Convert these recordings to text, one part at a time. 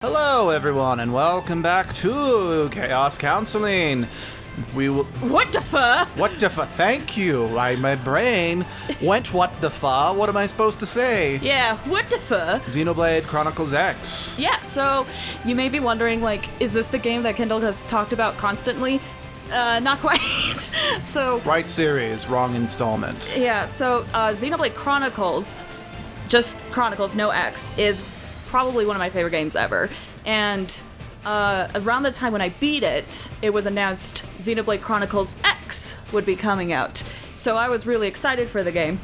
Hello, everyone, and welcome back to Chaos Counseling. What the fuck? What the fuck? Thank you. My brain went what the fuck? What am I supposed to say? Yeah, what the fuck? Xenoblade Chronicles X. Yeah, so you may be wondering, is this the game that Kendall has talked about constantly? Not quite. So... Right series, wrong installment. Yeah, so Xenoblade Chronicles, just Chronicles, no X, is probably one of my favorite games ever. And around the time when I beat it, it was announced Xenoblade Chronicles X would be coming out. So I was really excited for the game.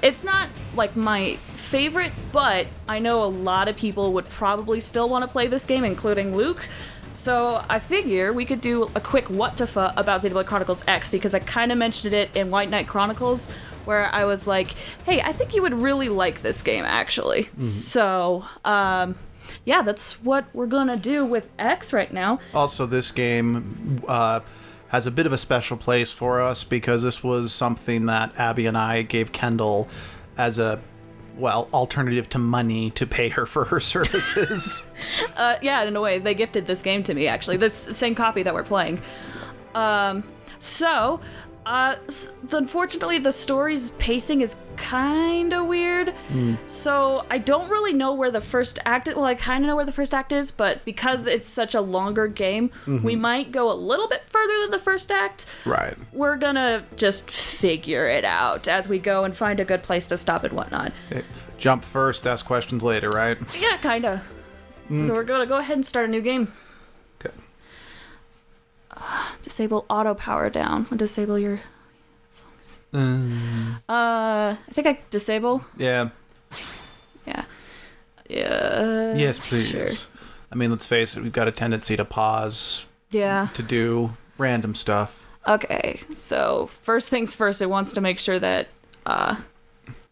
It's not my favorite, but I know a lot of people would probably still want to play this game, including Luke. So I figure we could do a quick what the fuck about Xenoblade Chronicles X, because I kind of mentioned it in White Knight Chronicles, where I was like, hey, I think you would really like this game, actually. Mm-hmm. So, yeah, that's what we're gonna do with X right now. Also, this game has a bit of a special place for us, because this was something that Abby and I gave Kendall as a alternative to money to pay her for her services. Yeah, in a way, they gifted this game to me, actually. That's the same copy that we're playing. Unfortunately, the story's pacing is kind of weird. So I don't really know where the first act is. Well, I kind of know where the first act is, but because it's such a longer game, we might go a little bit further than the first act. Right. We're gonna just figure it out as we go and find a good place to stop and whatnot. Okay. Jump first, ask questions later, right? Yeah, kind of. So we're gonna go ahead and start a new game. Okay. Disable auto power down. Disable your... I think I disable. Yeah. Yeah. Yeah. Yes, please. Sure. I mean, let's face it, we've got a tendency to pause. Yeah. To do random stuff. Okay, so first things first, it wants to make sure that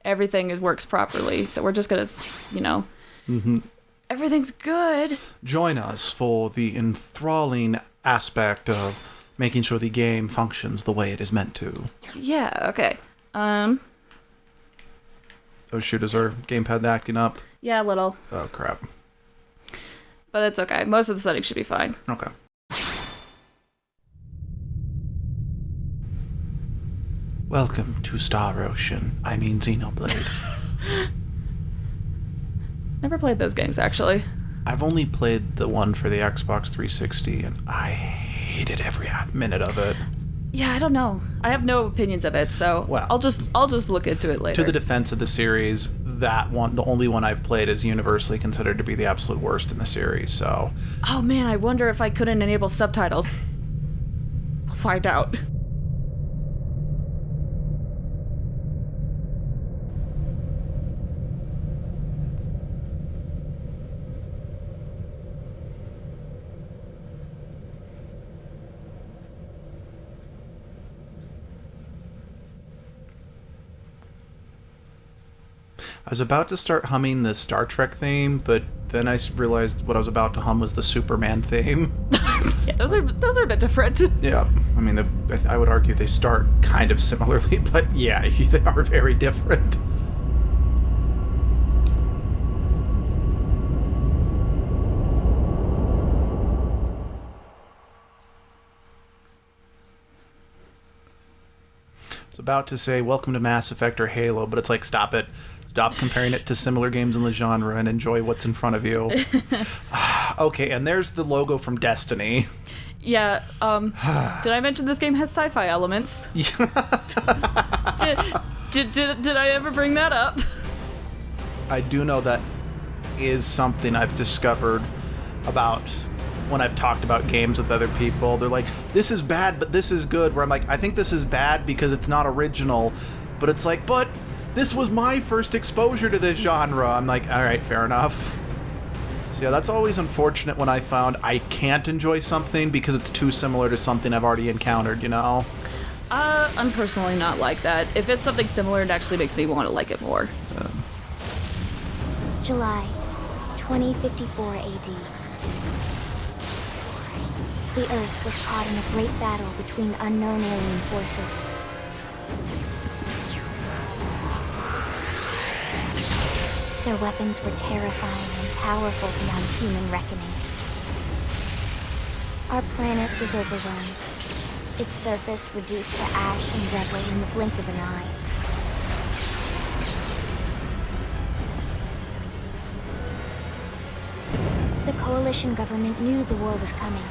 everything works properly. So we're just gonna, everything's good. Join us for the enthralling aspect of making sure the game functions the way it is meant to. Yeah, okay. Oh shoot, is our gamepad acting up? Yeah, a little. Oh crap. But it's okay. Most of the settings should be fine. Okay. Welcome to Star Ocean. I mean Xenoblade. Never played those games, actually. I've only played the one for the Xbox 360, and I hated every minute of it. Yeah, I don't know. I have no opinions of it, so I'll just look into it later. To the defense of the series, that one, the only one I've played, is universally considered to be the absolute worst in the series, so... Oh man, I wonder if I couldn't enable subtitles. I'll find out. I was about to start humming the Star Trek theme, but then I realized what I was about to hum was the Superman theme. Yeah, those are a bit different. Yeah, I mean, I would argue they start kind of similarly, but yeah, they are very different. It's about to say, welcome to Mass Effect or Halo, but it's like, stop it. Stop comparing it to similar games in the genre and enjoy what's in front of you. Okay, and there's the logo from Destiny. Yeah, did I mention this game has sci-fi elements? did I ever bring that up? I do know that is something I've discovered about when I've talked about games with other people. They're like, this is bad, but this is good. Where I'm like, I think this is bad because it's not original. But it's like, but this was my first exposure to this genre. I'm like, all right, fair enough. So yeah, that's always unfortunate when I found I can't enjoy something because it's too similar to something I've already encountered, you know? I'm personally not like that. If it's something similar, it actually makes me want to like it more. July 2054 AD. The Earth was caught in a great battle between unknown alien forces. Their weapons were terrifying and powerful beyond human reckoning. Our planet was overwhelmed. Its surface reduced to ash and rubble in the blink of an eye. The Coalition government knew the war was coming.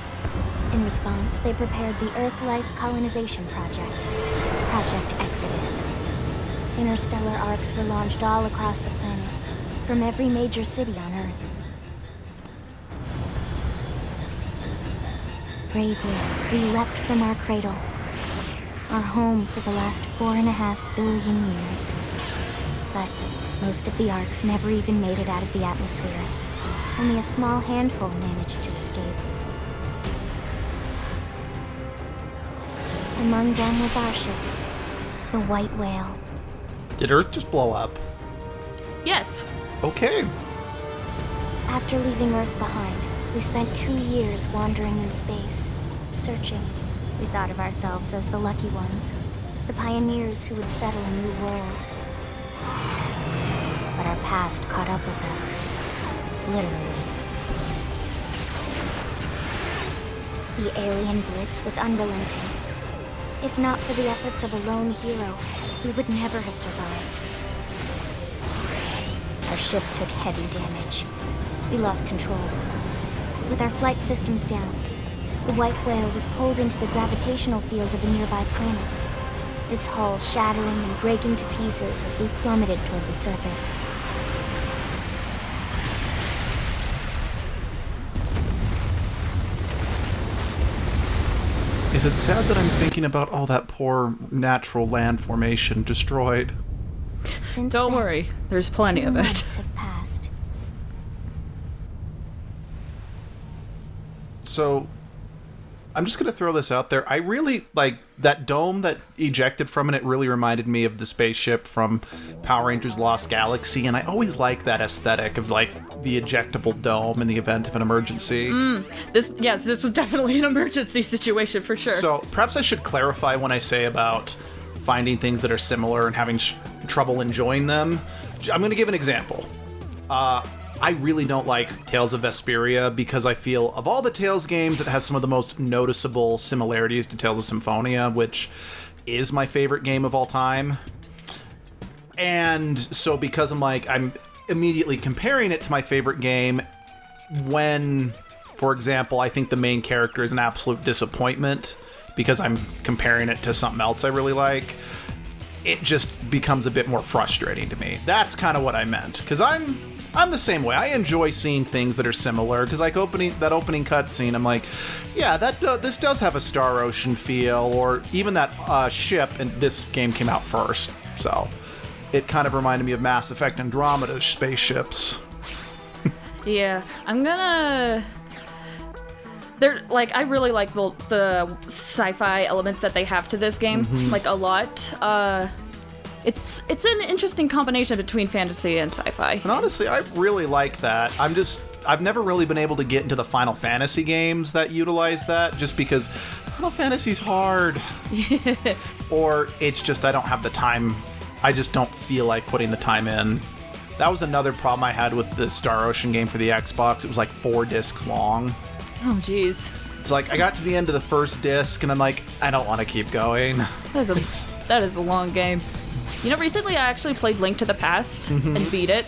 In response, they prepared the Earth-Life Colonization Project, Project Exodus. Interstellar arcs were launched all across the planet, from every major city on Earth. Bravely, we leapt from our cradle, our home for the last 4.5 billion years. But most of the arcs never even made it out of the atmosphere. Only a small handful managed to escape. Among them was our ship, the White Whale. Did Earth just blow up? Yes. Okay. After leaving Earth behind, we spent 2 years wandering in space, searching. We thought of ourselves as the lucky ones, the pioneers who would settle a new world. But our past caught up with us, literally. The alien blitz was unrelenting. If not for the efforts of a lone hero, we would never have survived. Our ship took heavy damage. We lost control. With our flight systems down, the White Whale was pulled into the gravitational field of a nearby planet, its hull shattering and breaking to pieces as we plummeted toward the surface. Is it sad that I'm thinking about all that poor natural land formation destroyed? Since Don't then, worry, there's plenty 2 of it. months have passed. So, I'm just going to throw this out there. I really, like, that dome that ejected from it really reminded me of the spaceship from Power Rangers Lost Galaxy, and I always like that aesthetic of, like, the ejectable dome in the event of an emergency. This was definitely an emergency situation for sure. So, perhaps I should clarify when I say about finding things that are similar and having trouble enjoying them. I'm going to give an example. I really don't like Tales of Vesperia because I feel of all the Tales games, it has some of the most noticeable similarities to Tales of Symphonia, which is my favorite game of all time. And so because I'm immediately comparing it to my favorite game when, for example, I think the main character is an absolute disappointment because I'm comparing it to something else I really like, it just becomes a bit more frustrating to me. That's kind of what I meant, because I'm the same way. I enjoy seeing things that are similar, because like that opening cutscene, I'm like, yeah, this does have a Star Ocean feel, or even that ship, and this game came out first, so it kind of reminded me of Mass Effect Andromeda spaceships. Yeah, I'm gonna... I really like the sci-fi elements that they have to this game, like, a lot. It's an interesting combination between fantasy and sci-fi. And honestly, I really like that. I've never really been able to get into the Final Fantasy games that utilize that, just because Final Fantasy's hard. Or it's just I don't have the time. I just don't feel like putting the time in. That was another problem I had with the Star Ocean game for the Xbox. It was like 4 discs long. Oh, jeez. It's like I got to the end of the first disc and I'm like, I don't want to keep going. That is a long game. You know, recently I actually played Link to the Past and beat it.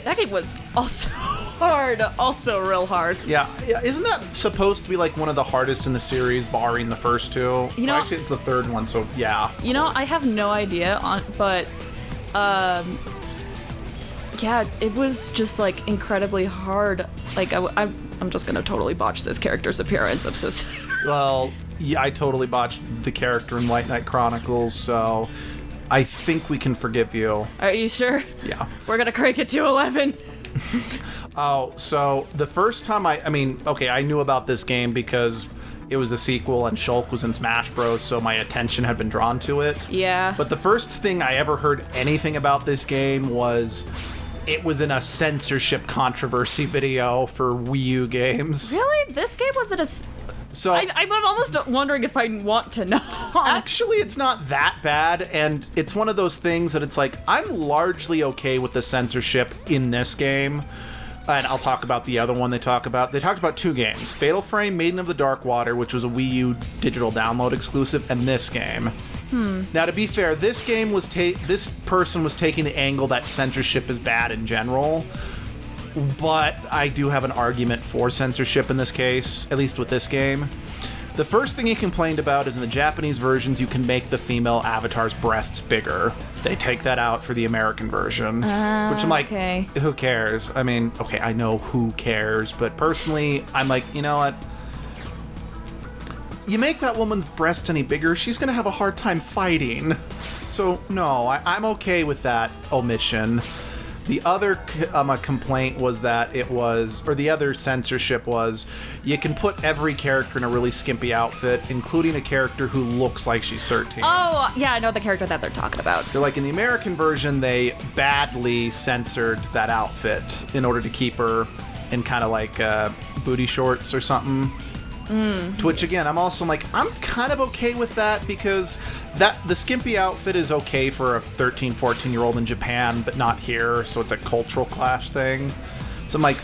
That game was also hard, also real hard. Yeah, isn't that supposed to be like one of the hardest in the series, barring the first 2? You know, actually, it's the 3rd one, so yeah. You know, I have no idea but yeah, it was just like incredibly hard. Like I'm just gonna totally botch this character's appearance. I'm so sorry. Well, yeah, I totally botched the character in White Knight Chronicles, so I think we can forgive you. Are you sure? Yeah. We're gonna crank it to 11. Oh, so the first time I knew about this game because it was a sequel and Shulk was in Smash Bros, so my attention had been drawn to it. Yeah. But the first thing I ever heard anything about this game was it was in a censorship controversy video for Wii U games. Really? This game wasn't a... So I'm almost wondering if I want to know. Actually, it's not that bad, and it's one of those things that it's like, I'm largely okay with the censorship in this game, and I'll talk about the other one they talk about. They talked about 2 games. Fatal Frame, Maiden of the Dark Water, which was a Wii U digital download exclusive, and this game. Now, to be fair, this game was this person was taking the angle that censorship is bad in general, but I do have an argument for censorship in this case, at least with this game. The first thing he complained about is in the Japanese versions, you can make the female avatar's breasts bigger. They take that out for the American version, which I'm like, okay. Who cares? I mean, okay, I know who cares, but personally, I'm like, you know what? You make that woman's breast any bigger, she's gonna have a hard time fighting. So, no, I'm okay with that omission. The other complaint was that the other censorship was, you can put every character in a really skimpy outfit, including a character who looks like she's 13. Oh, yeah, I know the character that they're talking about. They're like, in the American version, they badly censored that outfit in order to keep her in kind of like booty shorts or something. To which, again, I'm also like, I'm kind of okay with that, because the skimpy outfit is okay for a 13, 14-year-old in Japan, but not here, so it's a cultural clash thing. So I'm like,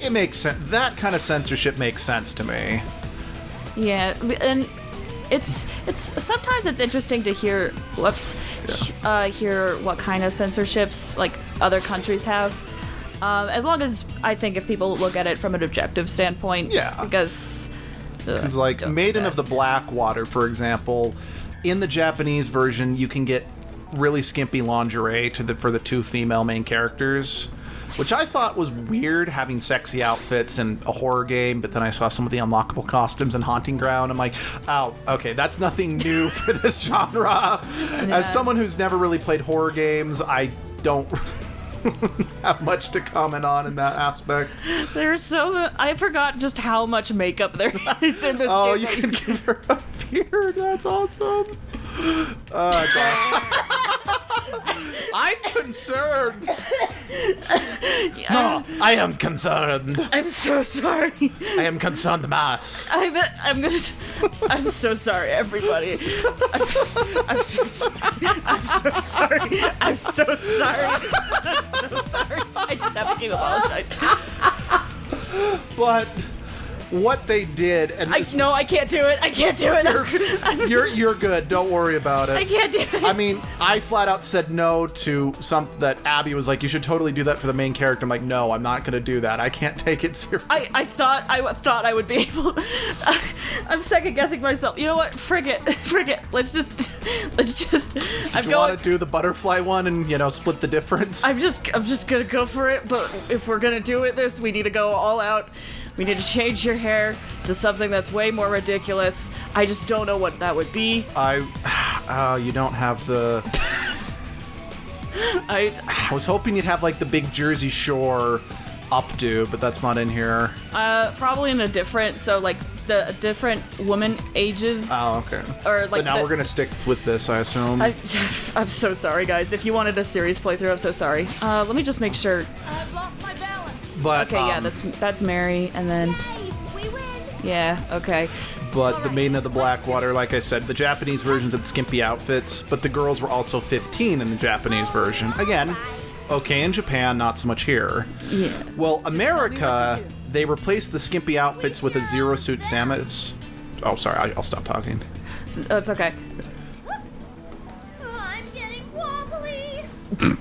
it makes sense. That kind of censorship makes sense to me. Yeah, and it's sometimes it's interesting to hear hear what kind of censorships like other countries have. As long as I think if people look at it from an objective standpoint, Yeah. because like Maiden of the Blackwater, for example, in the Japanese version, you can get really skimpy lingerie for the 2 female main characters, which I thought was weird, having sexy outfits in a horror game, but then I saw some of the unlockable costumes in Haunting Ground. I'm like, oh, okay, that's nothing new for this genre. Yeah. As someone who's never really played horror games, I don't have much to comment on in that aspect. I forgot just how much makeup there is in this Oh, game. you can give her a beard. That's awesome. I'm concerned. No, I am concerned. I'm so sorry. I am concerned, mass. I'm so sorry, everybody. I'm so sorry. I'm so sorry. I'm so sorry. I'm so sorry. I just have to keep apologizing. But what they did, and I can't do it. I can't do it. you're good. Don't worry about it. I can't do it. I mean, I flat out said no to something that Abby was like, you should totally do that for the main character. I'm like, no, I'm not going to do that. I can't take it seriously. I thought I would be able to. I'm second guessing myself. You know what? Frig it. Let's just. You want to do the butterfly one and, split the difference? I'm just gonna go for it. But if we're gonna do this, we need to go all out. We need to change your hair to something that's way more ridiculous. I just don't know what that would be. You don't have the... I was hoping you'd have, like, the big Jersey Shore updo, but that's not in here. Probably in a different, the different woman ages. Oh, okay. Or but now we're gonna stick with this, I assume. I'm so sorry, guys. If you wanted a serious playthrough, I'm so sorry. Let me just make sure. I've lost my balance. But, okay, yeah, that's Mary, and then... Yay, we win. Yeah, okay. But the Maiden of the Blackwater, like I said, the Japanese versions had skimpy outfits, but the girls were also 15 in the Japanese version. Again, okay in Japan, not so much here. Yeah. Well, America, they replaced the skimpy outfits with a Zero-Suit Samus. Oh, sorry, I'll stop talking. It's okay. I'm getting wobbly. I'm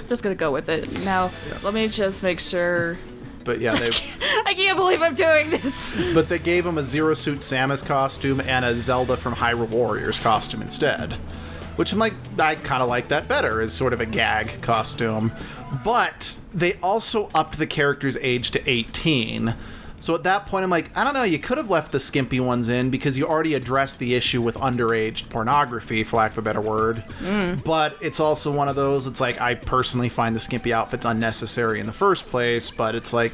just gonna go with it. Now, let me just make sure... But yeah, I can't believe I'm doing this! But they gave him a Zero-Suit Samus costume and a Zelda from Hyrule Warriors costume instead. Which I'm like, I kind of like that better as sort of a gag costume. But they also upped the character's age to 18. So at that point, I'm like, I don't know, you could have left the skimpy ones in because you already addressed the issue with underage pornography, for lack of a better word. But it's also one of those, it's like, I personally find the skimpy outfits unnecessary in the first place, but it's like,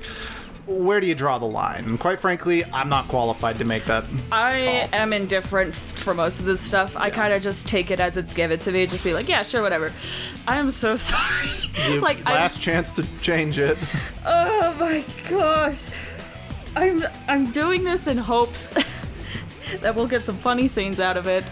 where do you draw the line? And quite frankly, I'm not qualified to make that I am indifferent for most of this stuff. Yeah. I kind of just take it as it's given to me, just be like, yeah, sure, whatever. I am so sorry. Last chance to change it. Oh my gosh. I'm doing this in hopes that we'll get some funny scenes out of it.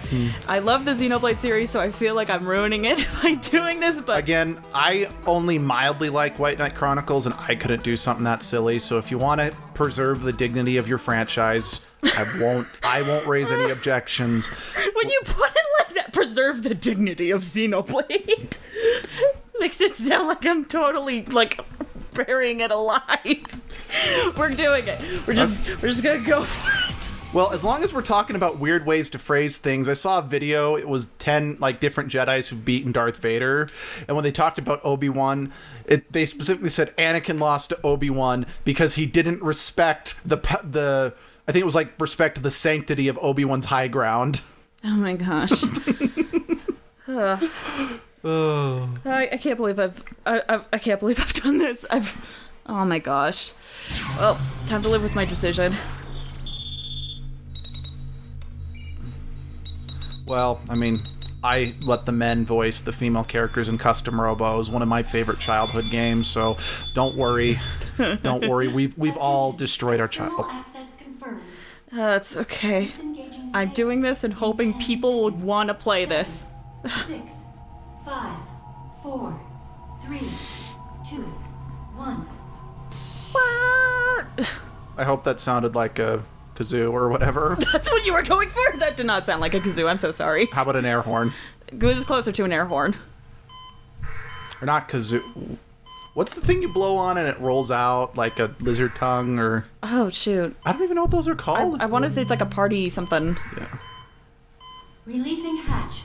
I love the Xenoblade series, so I feel like I'm ruining it by doing this, but... Again, I only mildly like White Knight Chronicles, and I couldn't do something that silly, so if you want to preserve the dignity of your franchise, I won't raise any objections. When you put it like that, preserve the dignity of Xenoblade, makes it sound like I'm totally, like, burying it alive. We're doing it. We're just gonna go for it. Well, as long as we're talking about weird ways to phrase things, I saw a video. It was 10 like different Jedis who've beaten Darth Vader, and when they talked about Obi-Wan, they specifically said Anakin lost to Obi-Wan because he didn't respect the I think it was like respect the sanctity of Obi-Wan's high ground. Oh my gosh. I can't believe I can't believe I've done this. Oh my gosh. Well, time to live with my decision. Well, I mean, I let the men voice the female characters in Custom Robo. It was one of my favorite childhood games, so don't worry. Don't worry. We've all destroyed our child. It's okay. I'm doing this and hoping people would want to play this. 6, 5, 4, 3, 2, 1. I hope that sounded like a kazoo or whatever. That's what you were going for? That did not sound like a kazoo. I'm so sorry. How about an air horn? It was closer to an air horn. Or not kazoo. What's the thing you blow on and it rolls out like a lizard tongue or... Oh, shoot. I don't even know what those are called. I want to say it's like a party something. Yeah. Releasing hatch.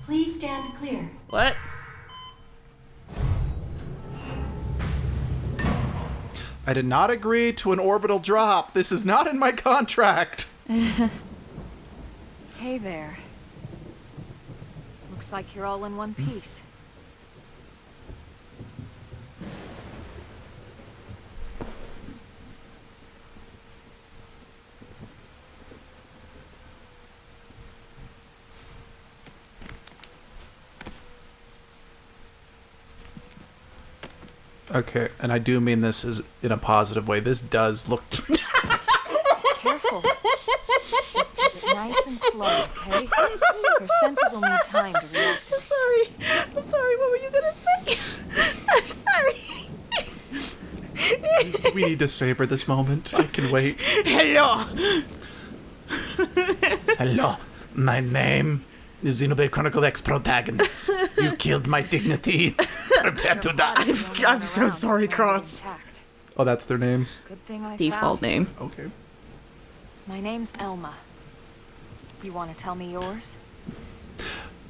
Please stand clear. What? I did not agree to an orbital drop. This is not in my contract. Hey there. Looks like you're all in one piece. Okay, and I do mean this is in a positive way. This does look... Careful. Just take it nice and slow, okay? Your senses will need time to react. I'm sorry. I'm sorry. What were you going to say? I'm sorry. We need to savor this moment. I can wait. Hello. Hello. My name is Xenoblade Chronicles X protagonist. You killed my dignity. Prepare to die. I'm so sorry, Cross. Oh, that's their name? Good thing I Default found. name. Okay. My name's Elma. You want to tell me yours?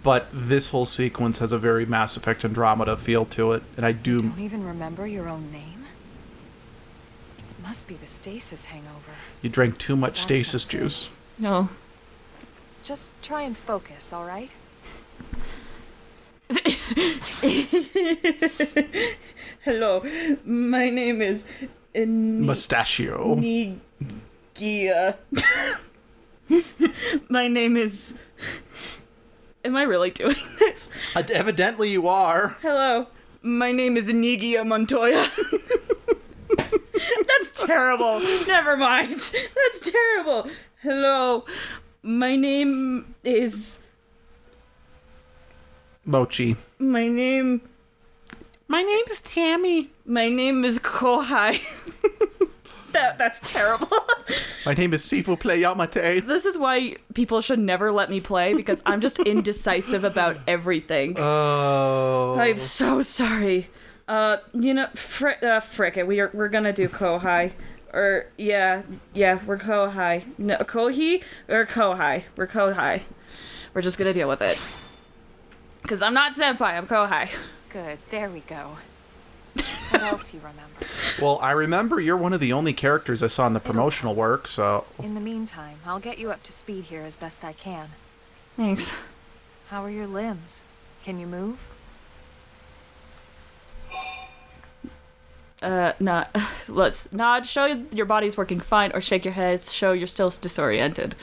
But this whole sequence has a very Mass Effect Andromeda feel to it, and I do... Don't even remember your own name? It must be the stasis hangover. You drank too much That's stasis not good. juice. No. Just try and focus, all right? Hello. My name is... Mustachio. Nigia. My name is... Am I really doing this? Evidently you are. Hello. My name is Nigia Montoya. That's terrible. Never mind. That's terrible. Hello. My name is... Mochi. My name is Tammy. My name is Kohai. That's terrible. My name is Sifu Play Yamate. This is why people should never let me play, because I'm just indecisive about everything. Oh. I'm so sorry. Frick it. We're gonna do Kohai. Or, yeah, we're Kohai. No, Kohi or Kohai? We're Kohai. We're just gonna deal with it. Because I'm not Senpai, I'm Kohai. Good, there we go. What else you remember? Well, I remember you're one of the only characters I saw in the promotional work, so... In the meantime, I'll get you up to speed here as best I can. Thanks. How are your limbs? Can you move? Nod, show your body's working fine, or shake your head, show you're still disoriented.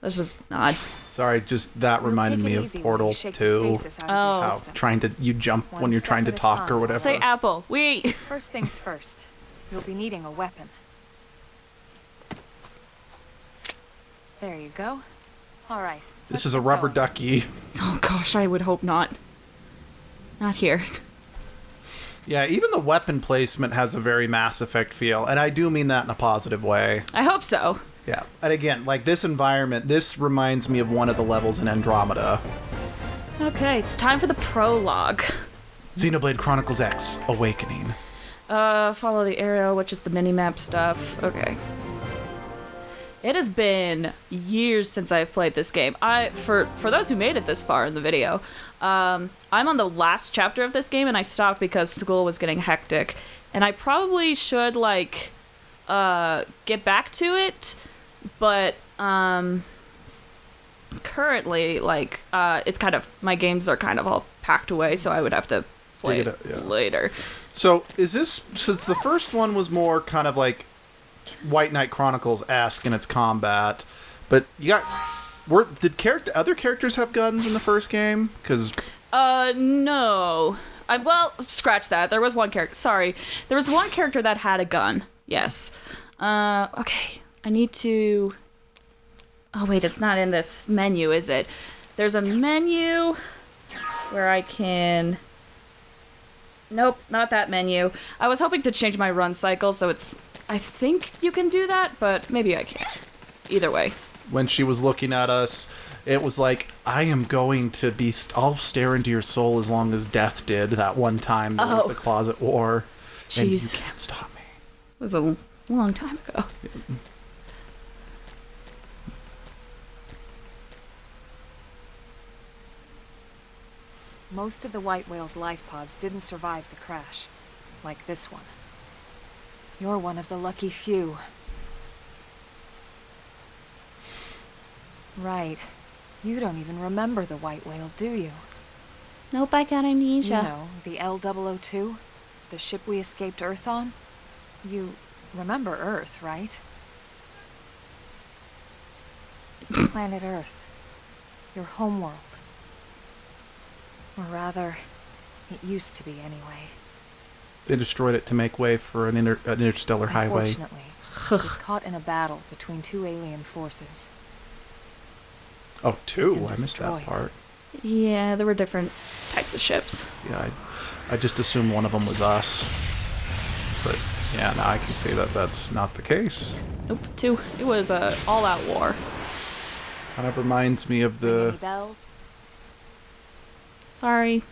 Let's just nod. Sorry, just that We'll reminded take it me of easy when Portal you shake the 2. stasis out of Oh. your How system. you jump One when you're step trying to at a talk time. or whatever. Say apple. We. First things first, you'll be needing a weapon. There you go. All right. This is a rubber ducky. Oh gosh, I would hope not. Not here. Yeah, even the weapon placement has a very Mass Effect feel, and I do mean that in a positive way. I hope so. Yeah, and again, like this environment, this reminds me of one of the levels in Andromeda. Okay, it's time for the prologue. Xenoblade Chronicles X, Awakening. Follow the arrow, which is the mini-map stuff. Okay. It has been years since I've played this game. For those who made it this far in the video, I'm on the last chapter of this game, and I stopped because school was getting hectic. And I probably should, like, get back to it, but, currently, like, it's kind of, my games are kind of all packed away, so I would have to play it later. So, is this, since the first one was more kind of like White Knight Chronicles-esque in its combat, but you got, did other characters have guns in the first game? Because... no. Well, scratch that. There was one character, sorry. There was one character that had a gun, yes. Okay, I need to... Oh, wait, it's not in this menu, is it? There's a menu where I can... Nope, not that menu. I was hoping to change my run cycle, so it's... I think you can do that, but maybe I can't. Either way. When she was looking at us, it was like, I am going to be... I'll stare into your soul as long as death did that one time there was the Closet War. Jeez. And you can't stop me. It was a long time ago. Most of the White Whale's life pods didn't survive the crash, like this one. You're one of the lucky few. Right. You don't even remember the White Whale, do you? Nope, I got amnesia. You know, the L002? The ship we escaped Earth on? You remember Earth, right? Planet Earth. Your homeworld. Or rather, it used to be anyway. They destroyed it to make way for an interstellar highway. Unfortunately, it was caught in a battle between two alien forces. Oh, two? And I missed that destroyed. part. Yeah, there were different types of ships. Yeah, I just assumed one of them was us. But, yeah, now I can see that that's not the case. Nope, two. It was a all-out war. Kind of reminds me of Ring the... any bells? Sorry.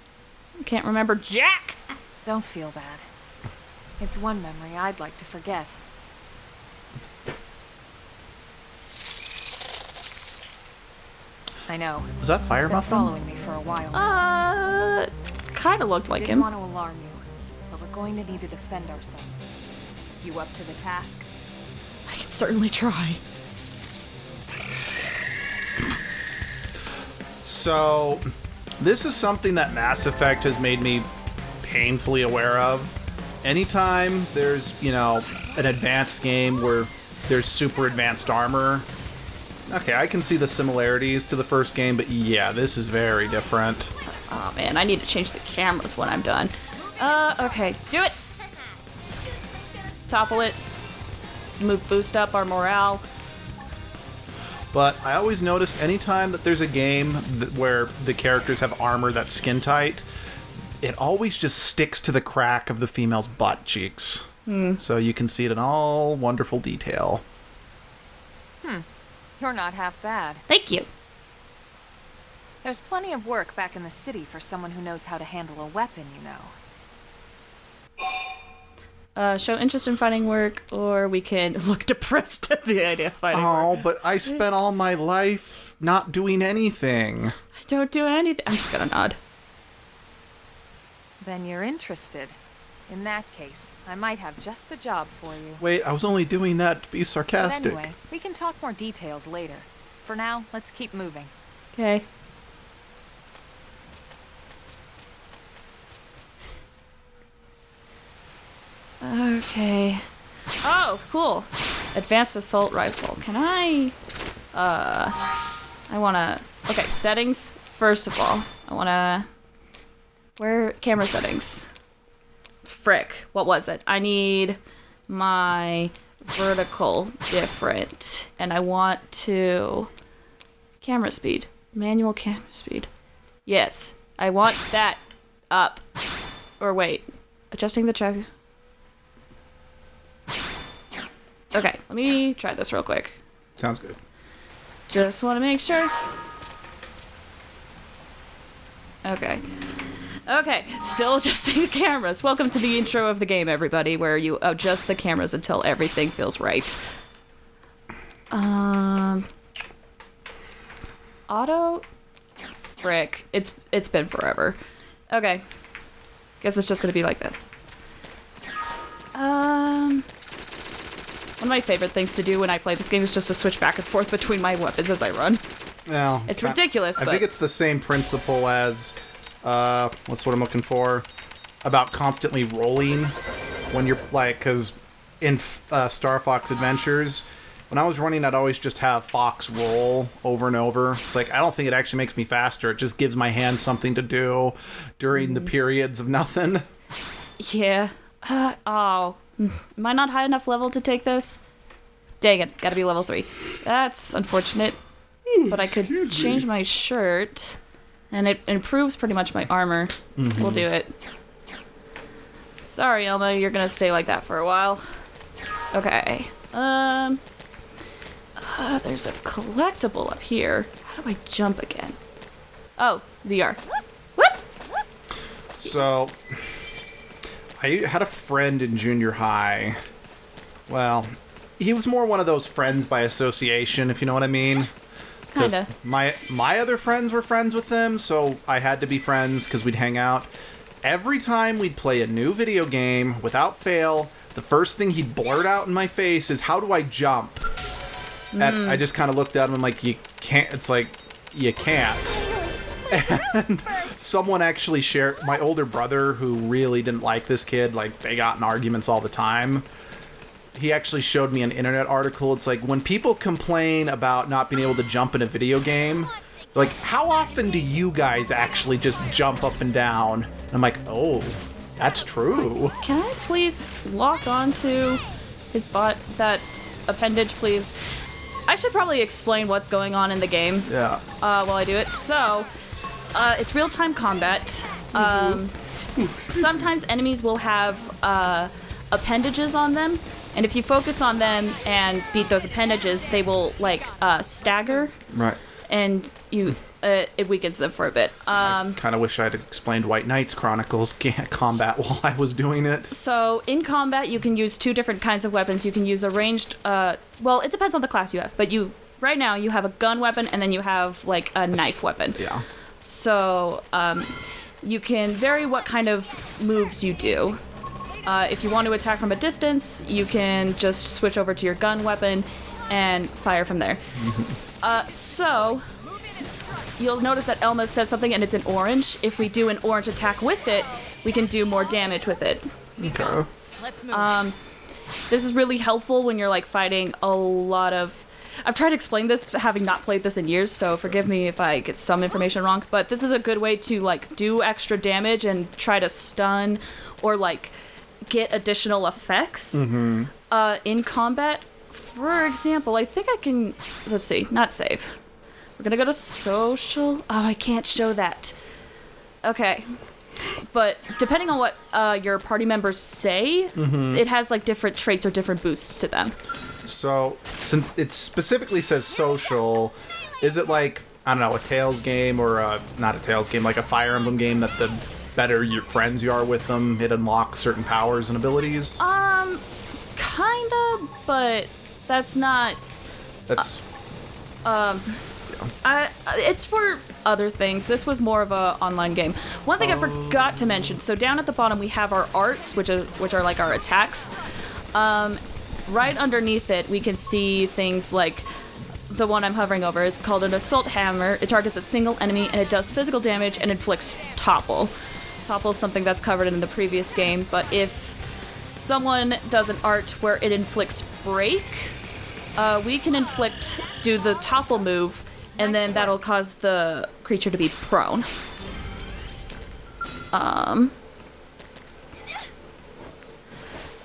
I can't remember Jack! Don't feel bad. It's one memory I'd like to forget. I know. Was that Fire It's been Muffin? following me for a while now. Kind of looked like Didn't him. want to alarm you, but we're going to need to defend ourselves. You up to the task? I could certainly try. So, this is something that Mass Effect has made me painfully aware of. Anytime there's, you know, an advanced game where there's super advanced armor, okay, I can see the similarities to the first game, but yeah, this is very different. Oh man, I need to change the cameras when I'm done. Okay, do it! Topple it. Boost up our morale. But I always noticed anytime that there's a game where the characters have armor that's skin tight, it always just sticks to the crack of the female's butt cheeks. So you can see it in all wonderful detail. You're not half bad. Thank you. There's plenty of work back in the city for someone who knows how to handle a weapon, you know. Show interest in fighting work, or we can look depressed at the idea of fighting Oh, work. but I spent all my life not doing anything. I don't do anything. I'm just gonna nod. Then you're interested. In that case, I might have just the job for you. Wait, I was only doing that to be But sarcastic. anyway, we can talk more details later. For now, let's keep moving. Okay. Okay. Oh, cool. Advanced assault rifle. Can I wanna... Okay, settings. First of all, I wanna... Where... Camera settings. Frick. What was it? I need my vertical different, and I want to camera speed, manual camera speed. Yes, I want that up. Or wait, adjusting the check. Okay, let me try this real quick. Sounds good. Just want to make sure. Okay. Okay, still adjusting the cameras. Welcome to the intro of the game, everybody, where you adjust the cameras until everything feels right. Auto? Frick. It's been forever. Okay. Guess it's just gonna be like this. One of my favorite things to do when I play this game is just to switch back and forth between my weapons as I run. Well, It's ridiculous, I but... think it's the same principle as, what's what I'm looking for? About constantly rolling when you're, like, because in Star Fox Adventures, when I was running, I'd always just have Fox roll over and over. It's like, I don't think it actually makes me faster. It just gives my hand something to do during the periods of nothing. Yeah. Am I not high enough level to take this? Dang it, gotta be level 3. That's unfortunate. But I could change my shirt, and it improves pretty much my armor. Mm-hmm. We'll do it. Sorry, Elma, you're gonna stay like that for a while. Okay. There's a collectible up here. How do I jump again? Oh, ZR. Whoop! So, I had a friend in junior high. Well, he was more one of those friends by association, if you know what I mean. Kinda. My other friends were friends with them, so I had to be friends because we'd hang out. Every time we'd play a new video game, without fail, the first thing he'd blurt out in my face is, "How do I jump?" And I just kind of looked at him and like, "You can't." It's like, you can't. And someone actually shared, my older brother, who really didn't like this kid, like they got in arguments all the time. He actually showed me an internet article. It's like, when people complain about not being able to jump in a video game, like, how often do you guys actually just jump up and down? And I'm like, oh, that's true. Can I please lock onto his that appendage, please? I should probably explain what's going on in the game. Yeah. While I do it. So, it's real-time combat. Sometimes enemies will have appendages on them, and if you focus on them and beat those appendages, they will like stagger. Right. And it weakens them for a bit. I kind of wish I'd explained White Knight's Chronicles combat while I was doing it. So in combat, you can use 2 different kinds of weapons. You can use a ranged. Well, it depends on the class you have, but right now you have a gun weapon and then you have like a knife weapon. Yeah. So you can vary what kind of moves you do. If you want to attack from a distance, you can just switch over to your gun weapon and fire from there. So you'll notice that Elma says something and it's in orange. If we do an orange attack with it, we can do more damage with it. Okay. Let's move. This is really helpful when you're like fighting a lot of... I've tried to explain this having not played this in years, so forgive me if I get some information wrong, but this is a good way to like do extra damage and try to stun or like get additional effects in combat. For example, I think I can... Let's see, not save. We're gonna go to social. Oh, I can't show that. Okay. But depending on what your party members say, it has like different traits or different boosts to them. So, since it specifically says social, is it like, I don't know, a Tales game or not a Tales game, like a Fire Emblem game that the better your friends you are with them, it unlocks certain powers and abilities? Kinda, but that's not... That's... it's for other things. This was more of a online game. One thing I forgot to mention. So down at the bottom we have our arts, which are like our attacks. Right underneath it, we can see things like the one I'm hovering over is called an assault hammer. It targets a single enemy and it does physical damage and inflicts topple. Topple is something that's covered in the previous game, but if someone does an art where it inflicts break, we can do the topple move, and then that'll cause the creature to be prone.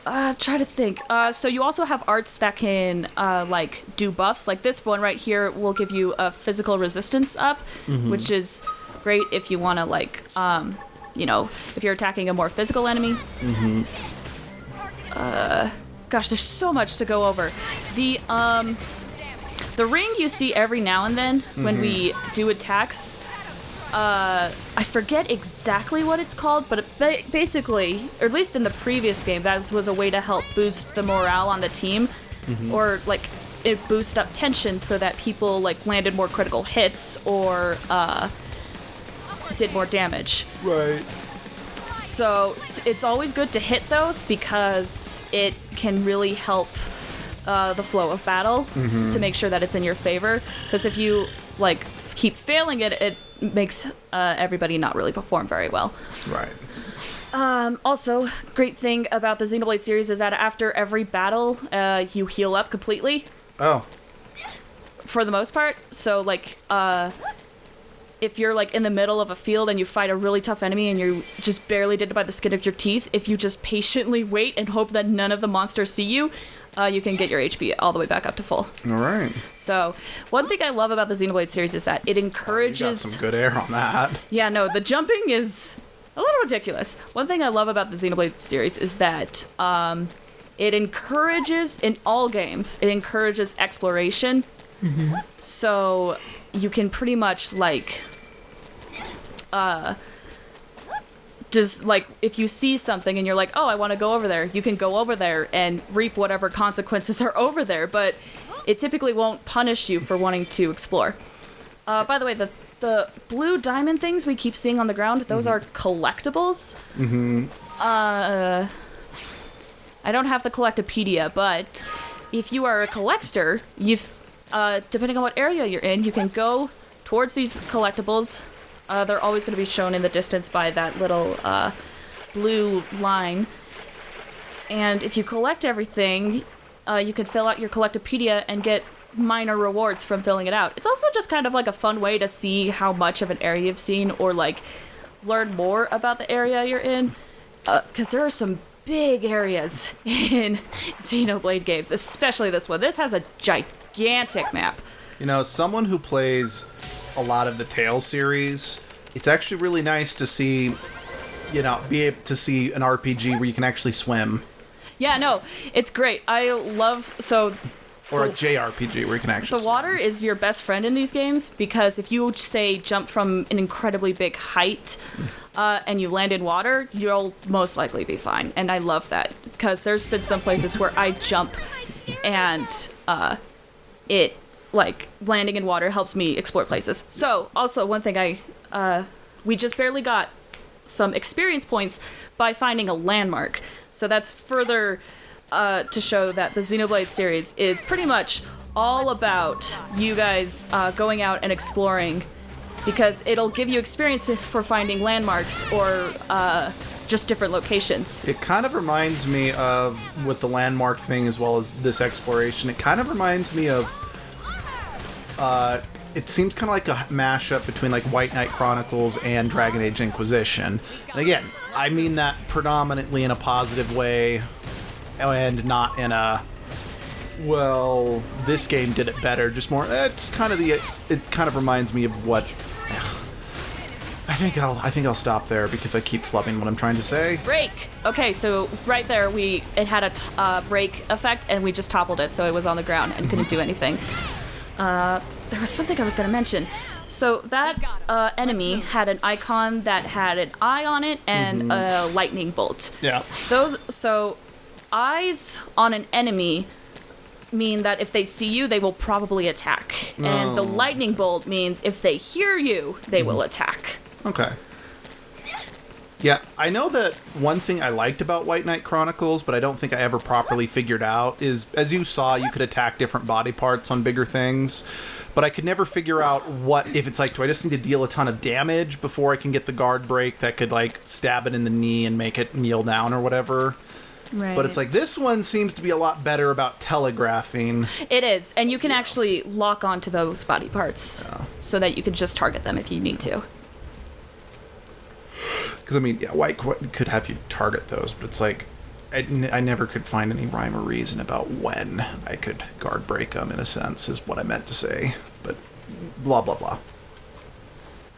I'm trying to think. So you also have arts that can like do buffs. Like this one right here will give you a physical resistance up, which is great if you want to like, you know, if you're attacking a more physical enemy. Gosh, there's so much to go over. The ring you see every now and then when we do attacks. I forget exactly what it's called, but it basically, or at least in the previous game, that was a way to help boost the morale on the team, or like it boost up tension so that people like landed more critical hits or did more damage. Right. So it's always good to hit those because it can really help the flow of battle to make sure that it's in your favor. Because if you like keep failing it, it makes everybody not really perform very well. Right. Also, great thing about the Xenoblade series is that after every battle, you heal up completely. Oh. For the most part. So, like, if you're, like, in the middle of a field and you fight a really tough enemy and you just barely did it by the skin of your teeth, if you just patiently wait and hope that none of the monsters see you, you can get your HP all the way back up to full. All right. So, one thing I love about the Xenoblade series is that it encourages... You got some good air on that. Yeah, no, the jumping is a little ridiculous. One thing I love about the Xenoblade series is that it encourages, in all games, it encourages exploration. So, you can pretty much, like... just like if you see something and you're like, oh, I want to go over there, you can go over there and reap whatever consequences are over there, but it typically won't punish you for wanting to explore. By the way, the blue diamond things we keep seeing on the ground, those are collectibles. I don't have the Collectopedia, but if you are a collector, you've depending on what area you're in, you can go towards these collectibles. They're always going to be shown in the distance by that little blue line. And if you collect everything, you can fill out your Collectopedia and get minor rewards from filling it out. It's also just kind of like a fun way to see how much of an area you've seen or like learn more about the area you're in. Because there are some big areas in Xenoblade games, especially this one. This has a gigantic map. You know, someone who plays a lot of the Tales series, it's actually really nice to see, you know, be able to see an RPG where you can actually swim. Yeah, no, it's great. I love, so... Or a JRPG where you can actually The water is your best friend in these games, because if you, say, jump from an incredibly big height and you land in water, you'll most likely be fine. And I love that, because there's been some places where I jump and it... like, landing in water helps me explore places. So, also, one thing we just barely got some experience points by finding a landmark. So that's further to show that the Xenoblade series is pretty much all about you guys going out and exploring, because it'll give you experiences for finding landmarks or just different locations. It kind of reminds me of, with the landmark thing as well as this exploration, it kind of reminds me of it seems kind of like a mashup between like White Knight Chronicles and Dragon Age Inquisition. And again, I mean that predominantly in a positive way and not in a, well, this game did it better, just more, it's kind of it kind of reminds me of what, I think I'll stop there because I keep flubbing what I'm trying to say. Break! Okay, so right there it had a break effect and we just toppled it, so it was on the ground and couldn't do anything. There was something I was going to mention. So that enemy had an icon that had an eye on it and a lightning bolt. Yeah. So eyes on an enemy mean that if they see you, they will probably attack. Oh. And the lightning bolt means if they hear you, they will attack. Okay. Yeah, I know that one thing I liked about White Knight Chronicles, but I don't think I ever properly figured out, is, as you saw, you could attack different body parts on bigger things, but I could never figure out what, if it's like, do I just need to deal a ton of damage before I can get the guard break that could, like, stab it in the knee and make it kneel down or whatever? Right. But it's like, this one seems to be a lot better about telegraphing. It is, and you can actually lock onto those body parts so that you can just target them if you need to. Because, I mean, yeah, White could have you target those, but it's like, I never could find any rhyme or reason about when I could guard break them, in a sense, is what I meant to say. But blah, blah, blah.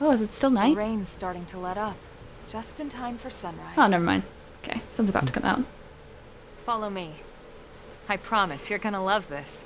Oh, is it still The night? rain's starting to let up. Just in time for sunrise. Oh, never mind. Okay, sun's about to come out. Follow me. I promise you're gonna love this.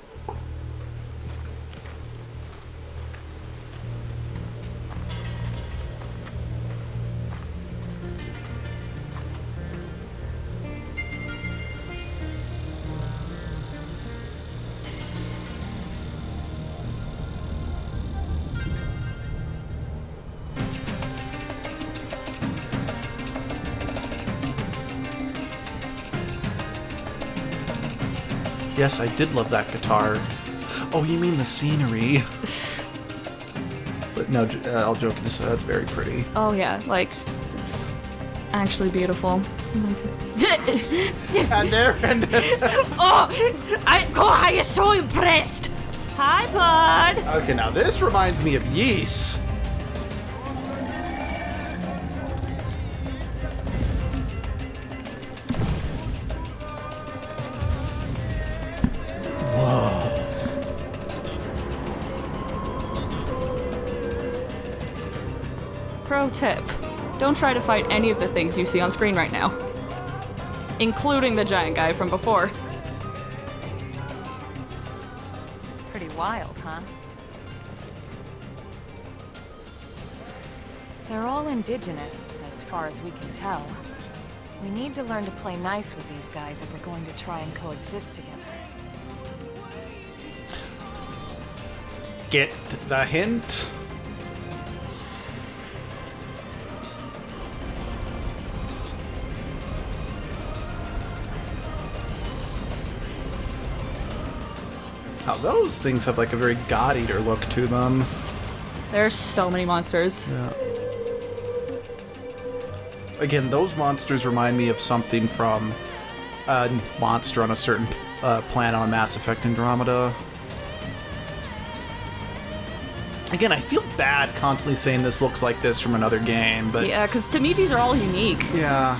Yes, I did love that guitar. Oh, you mean the scenery? But no, all joking aside, that's very pretty. Oh yeah, like it's actually beautiful. And there, I am so impressed. Hi, bud. Okay, now this reminds me of Yeast. Pro tip: don't try to fight any of the things you see on screen right now, including the giant guy from before. Pretty wild, huh? They're all indigenous, as far as we can tell. We need to learn to play nice with these guys if we're going to try and coexist together. Get the hint? Now those things have like a very God Eater look to them. There's so many monsters. Yeah. Again, those monsters remind me of something from a monster on a certain planet on Mass Effect Andromeda. Again, I feel bad constantly saying this looks like this from another game, but... Yeah, because to me these are all unique. Yeah.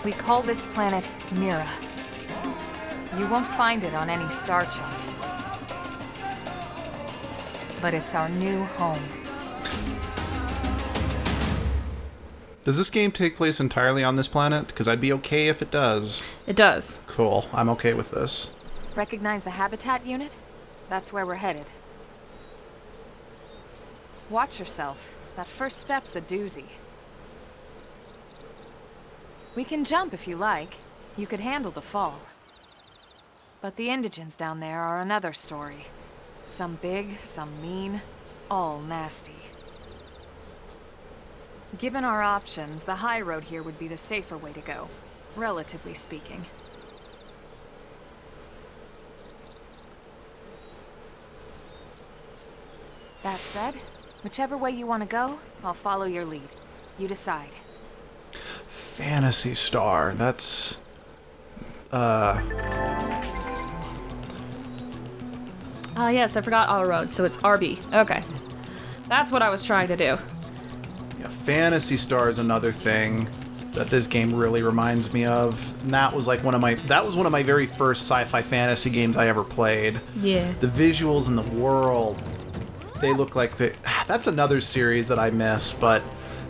We call this planet Mira. You won't find it on any star chart. But it's our new home. Does this game take place entirely on this planet? Because I'd be okay if it does. It does. Cool. I'm okay with this. Recognize the habitat unit? That's where we're headed. Watch yourself. That first step's a doozy. We can jump if you like. You could handle the fall. But the indigents down there are another story. Some big, some mean, all nasty. Given our options, the high road here would be the safer way to go, relatively speaking. That said, whichever way you want to go, I'll follow your lead. You decide. Phantasy Star. That's... Yes, I forgot Auto Road, so it's RB. Okay. That's what I was trying to do. Yeah, Phantasy Star is another thing that this game really reminds me of. And that was like one of my very first sci-fi fantasy games I ever played. Yeah. The visuals in the world, they look like that's another series that I miss, but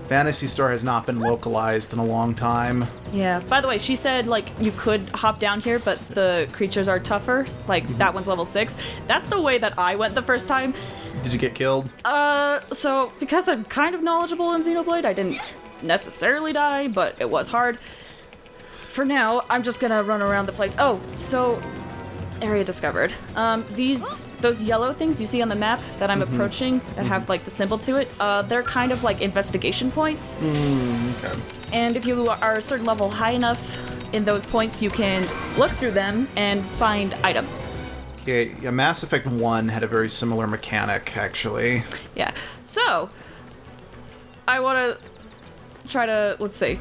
Phantasy Star has not been localized in a long time. Yeah. By the way, she said, like, you could hop down here, but the creatures are tougher. Like, that one's level 6. That's the way that I went the first time. Did you get killed? So, because I'm kind of knowledgeable in Xenoblade, I didn't necessarily die, but it was hard. For now, I'm just gonna run around the place. Oh, so... area discovered. Those yellow things you see on the map that I'm approaching that have like the symbol to it, they're kind of like investigation points. Okay. And if you are a certain level high enough in those points, you can look through them and find items. Okay, yeah, Mass Effect 1 had a very similar mechanic, actually. Yeah. So, I want to try to, let's see.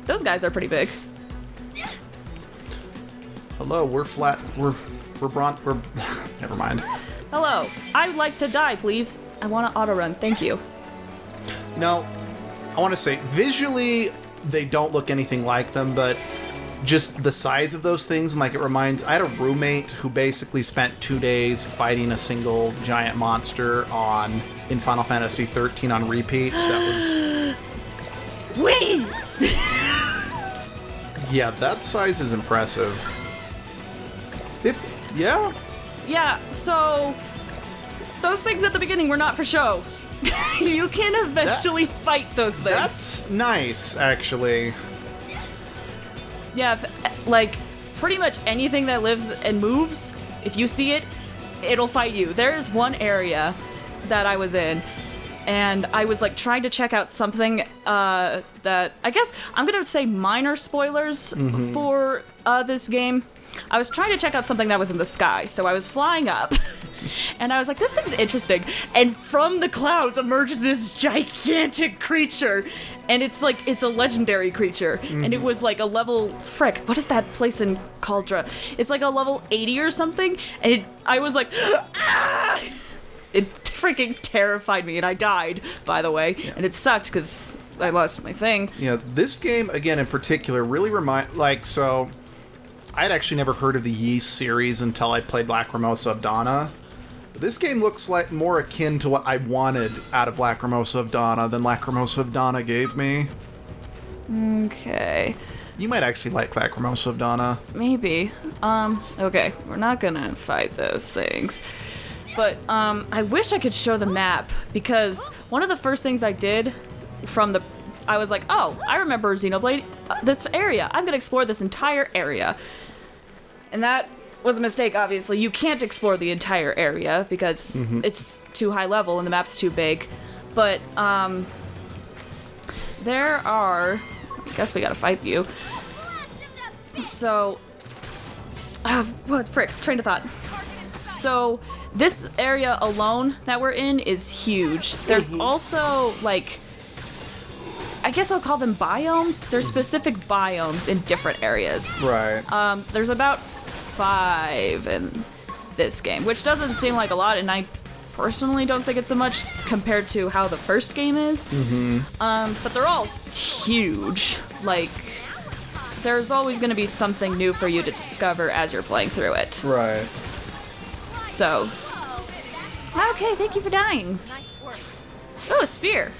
Those guys are pretty big. Hello, we're never mind. Hello. I'd like to die, please. I want to auto run. Thank you. No, I want to say, visually, they don't look anything like them, but just the size of those things, like, it reminds... I had a roommate who basically spent 2 days fighting a single giant monster in Final Fantasy 13 on repeat. That was... Wait! Yeah, that size is impressive. Yeah? Yeah, so those things at the beginning were not for show. You can eventually fight those things. That's nice, actually. Yeah, like, pretty much anything that lives and moves, if you see it, it'll fight you. There's one area that I was in, and I was, like, trying to check out something that, I guess, I'm gonna say minor spoilers for this game. I was trying to check out something that was in the sky, so I was flying up, and I was like, this thing's interesting, and from the clouds emerged this gigantic creature, and it's a legendary creature, and it was like a level, frick, what is that place in Cauldra? It's like a level 80 or something, and I was like, ah! It freaking terrified me, and I died, by the way, and it sucked, because I lost my thing. Yeah, this game, again, in particular, really so... I had actually never heard of the Yeast series until I played Lacrimosa of Dana. But this game looks like more akin to what I wanted out of Lacrimosa of Dana than Lacrimosa of Dana gave me. Okay. You might actually like Lacrimosa of Dana. Maybe. Okay, we're not gonna fight those things. But, I wish I could show the map, because one of the first things I did I was like, oh, I remember Xenoblade, this area. I'm gonna explore this entire area. And that was a mistake, obviously. You can't explore the entire area because it's too high level and the map's too big. But, there are... I guess we gotta fight you. So... what frick? Train of thought. So, this area alone that we're in is huge. There's also, like... I guess I'll call them biomes. There's specific biomes in different areas. Right. There's about 5 in this game, which doesn't seem like a lot, and I personally don't think it's so much compared to how the first game is. But they're all huge. Like, there's always going to be something new for you to discover as you're playing through it. Right. So. Okay, thank you for dying. Nice work. Oh, a spear.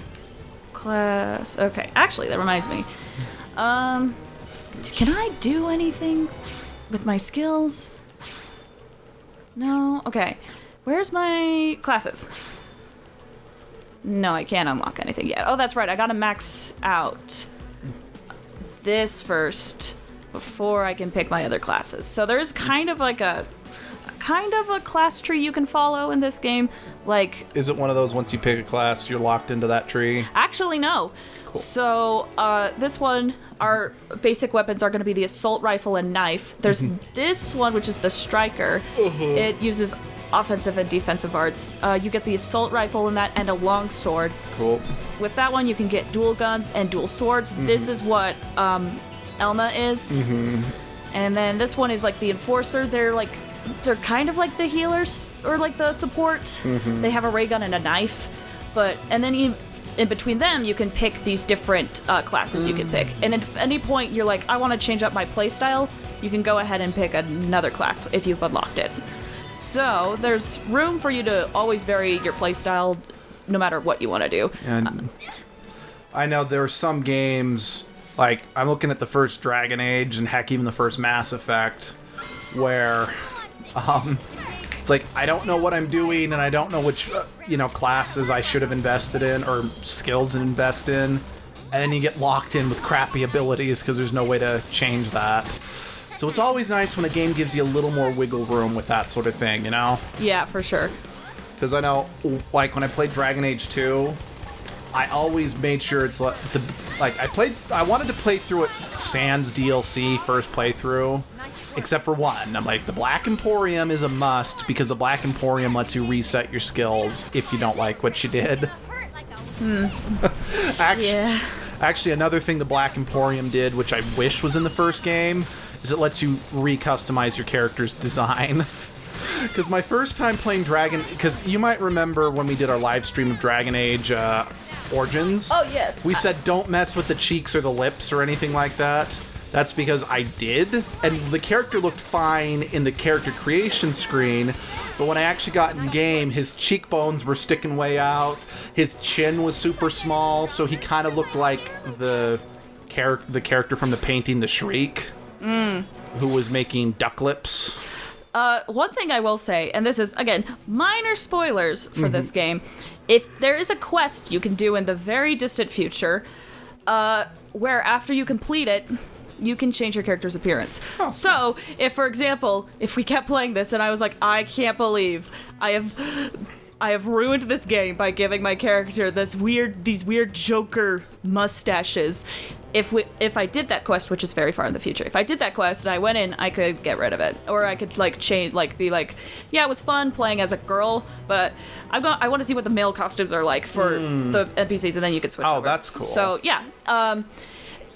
Class. Okay, actually, that reminds me. Can I do anything with my skills? No? Okay. Where's my classes? No, I can't unlock anything yet. Oh, that's right. I gotta max out this first before I can pick my other classes. So there's kind of like a class tree you can follow in this game. Like, is it one of those once you pick a class, you're locked into that tree? Actually, no. Cool. So, this one, our basic weapons are going to be the assault rifle and knife. There's this one, which is the striker. It uses offensive and defensive arts. You get the assault rifle in that and a long sword. Cool. With that one, you can get dual guns and dual swords. This is what Elma is. And then this one is like the enforcer. They're kind of like the healers or like the support. They have a ray gun and a knife, and then in between them you can pick these different classes you can pick. And at any point you're like, I want to change up my playstyle, you can go ahead and pick another class if you've unlocked it. So there's room for you to always vary your playstyle no matter what you want to do. And I know there are some games, like I'm looking at the first Dragon Age and heck even the first Mass Effect, where it's like, I don't know what I'm doing, and I don't know which, classes I should have invested in, or skills to invest in, and then you get locked in with crappy abilities because there's no way to change that. So it's always nice when a game gives you a little more wiggle room with that sort of thing, you know? Yeah, for sure. Because I know, like, when I played Dragon Age 2, I always made sure it's I wanted to play through it Sans DLC first playthrough, except for one. I'm like, the Black Emporium is a must, because the Black Emporium lets you reset your skills if you don't like what you did. Actually, another thing the Black Emporium did, which I wish was in the first game, is it lets you re-customize your character's design. Because my first time playing because you might remember when we did our live stream of Dragon Age, Origins. Oh, yes. We said don't mess with the cheeks or the lips or anything like that. That's because I did, and the character looked fine in the character creation screen, but when I actually got in game, his cheekbones were sticking way out, his chin was super small, so he kind of looked like the character from the painting The Shriek, who was making duck lips. One thing I will say, and this is, again, minor spoilers for this game, if there is a quest you can do in the very distant future, where after you complete it, you can change your character's appearance. Oh. So, if, for example, if we kept playing this and I was like, I can't believe I have ruined this game by giving my character these weird Joker mustaches. If I did that quest, which is very far in the future, if I did that quest and I went in, I could get rid of it, or I could like change, like be like, yeah, it was fun playing as a girl, but I want to see what the male costumes are like for the NPCs, and then you could switch. Oh, over. that's cool. So yeah,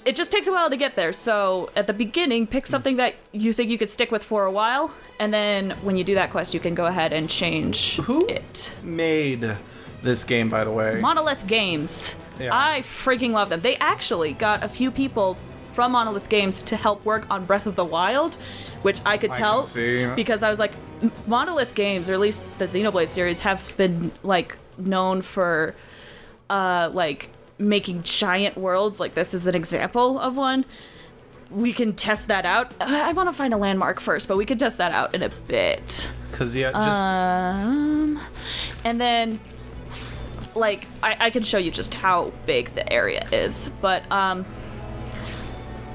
it just takes a while to get there. So at the beginning, pick something that you think you could stick with for a while, and then when you do that quest, you can go ahead and change it. Made this game, by the way? Monolith Games. Yeah. I freaking love them. They actually got a few people from Monolith Games to help work on Breath of the Wild, which I could tell because I was like, Monolith Games, or at least the Xenoblade series, have been like known for like making giant worlds. Like this is an example of one. We can test that out. I want to find a landmark first, but we can test that out in a bit. Cause yeah, just and then like I can show you just how big the area is, but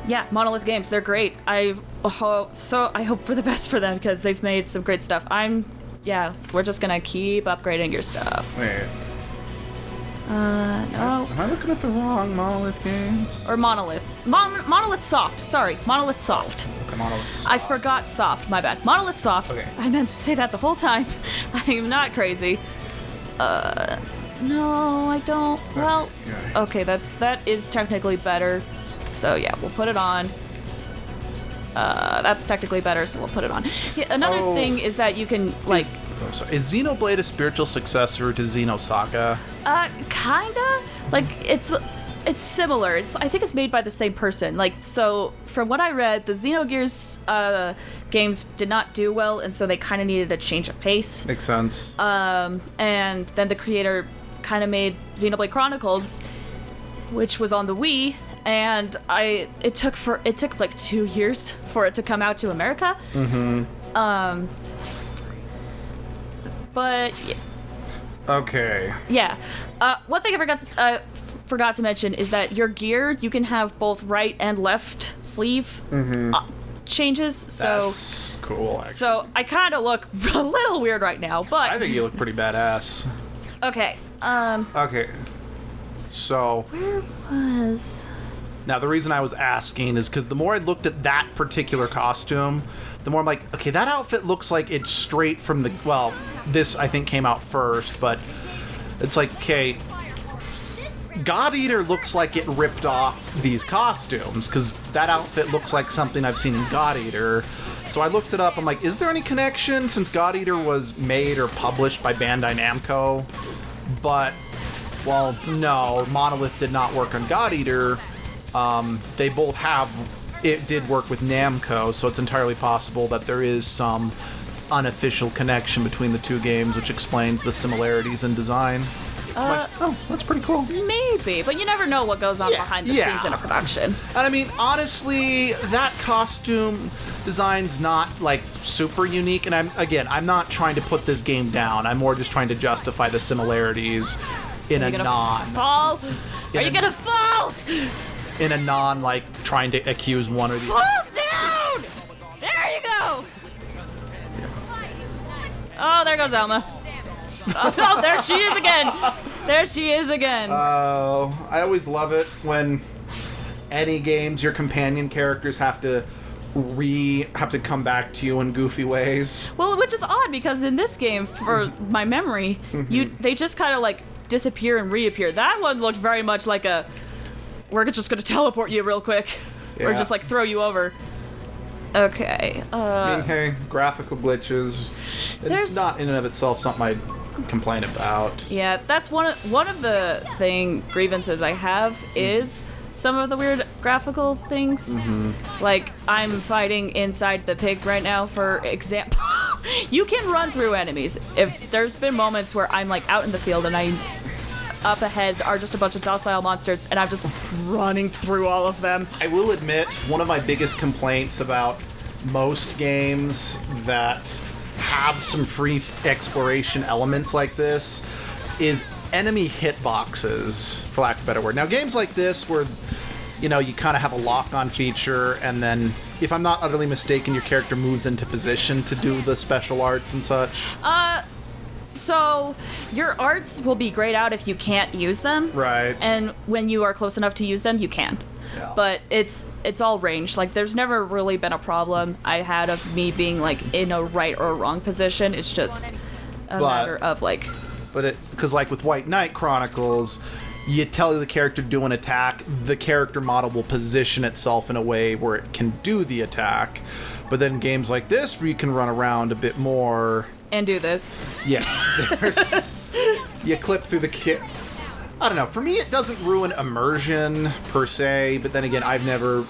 yeah, Monolith Games, they're great. I hope for the best for them because they've made some great stuff. We're just gonna keep upgrading your stuff. Wait. No. Am I looking at the wrong Monolith Games? Or Monolith. Monolith Soft. Sorry, Monolith Soft. Okay, Monolith Soft. I forgot Soft, my bad. Monolith Soft. Okay. I meant to say that the whole time. I am not crazy. No, I don't. Well, okay, that is technically better. So yeah, we'll put it on. That's technically better, so we'll put it on. Yeah, another thing is that you can like. Is Xenoblade a spiritual successor to Xenosaga? Kinda. Like it's similar. I think it's made by the same person. Like, so from what I read, the Xenogears games did not do well, and so they kind of needed a change of pace. Makes sense. And then the creator kind of made Xenoblade Chronicles, which was on the Wii, and it took like 2 years for it to come out to America. But yeah. Okay. Yeah. One thing I forgot to mention is that your gear, you can have both right and left sleeve changes. So that's cool. Actually. So I kind of look a little weird right now, but I think you look pretty badass. Okay. Okay. So. Where was? Now the reason I was asking is because the more I looked at that particular costume, the more I'm like, okay, that outfit looks like it's straight from the. Well, this I think came out first, but it's like, okay, God Eater looks like it ripped off these costumes because that outfit looks like something I've seen in God Eater. So I looked it up. I'm like, is there any connection since God Eater was made or published by Bandai Namco? But, well, no, Monolith did not work on God Eater. They both have. It did work with Namco, so it's entirely possible that there is some unofficial connection between the two games, which explains the similarities in design. Oh, that's pretty cool. Maybe, but you never know what goes on behind the scenes in a production. And I mean, honestly, that costume design's not like super unique. And I'm not trying to put this game down. I'm more just trying to justify the similarities in a non. Fall? Are you gonna fall? In a non, like, trying to accuse one or the other. Fall down! There you go! Oh, there goes Alma. Oh, there she is again! There she is again. I always love it when any games your companion characters have to come back to you in goofy ways. Well, which is odd because in this game, for my memory, they just kind of like disappear and reappear. That one looked very much like we're just gonna teleport you real quick, or just like throw you over. Okay. I mean, hey, graphical glitches. There's not in and of itself something complain about. Yeah, that's one of the grievances I have is some of the weird graphical things. Like, I'm fighting inside the pig right now, for example. You can run through enemies. If there's been moments where I'm like out in the field and up ahead are just a bunch of docile monsters, and I'm just running through all of them. I will admit, one of my biggest complaints about most games that have some free exploration elements like this is enemy hitboxes, for lack of a better word. Now, games like this where, you know, you kind of have a lock-on feature, and then, if I'm not utterly mistaken, your character moves into position to do the special arts and such. So, your arts will be grayed out if you can't use them. Right. And when you are close enough to use them, you can. Yeah. But it's all ranged. Like, there's never really been a problem I had of me being, like, in a right or a wrong position. It's just a matter of, like... But because, like, with White Knight Chronicles, you tell the character to do an attack, the character model will position itself in a way where it can do the attack. But then games like this, where you can run around a bit more... And do this. Yeah. You clip through the kit. I don't know. For me, it doesn't ruin immersion, per se. But then again, I've never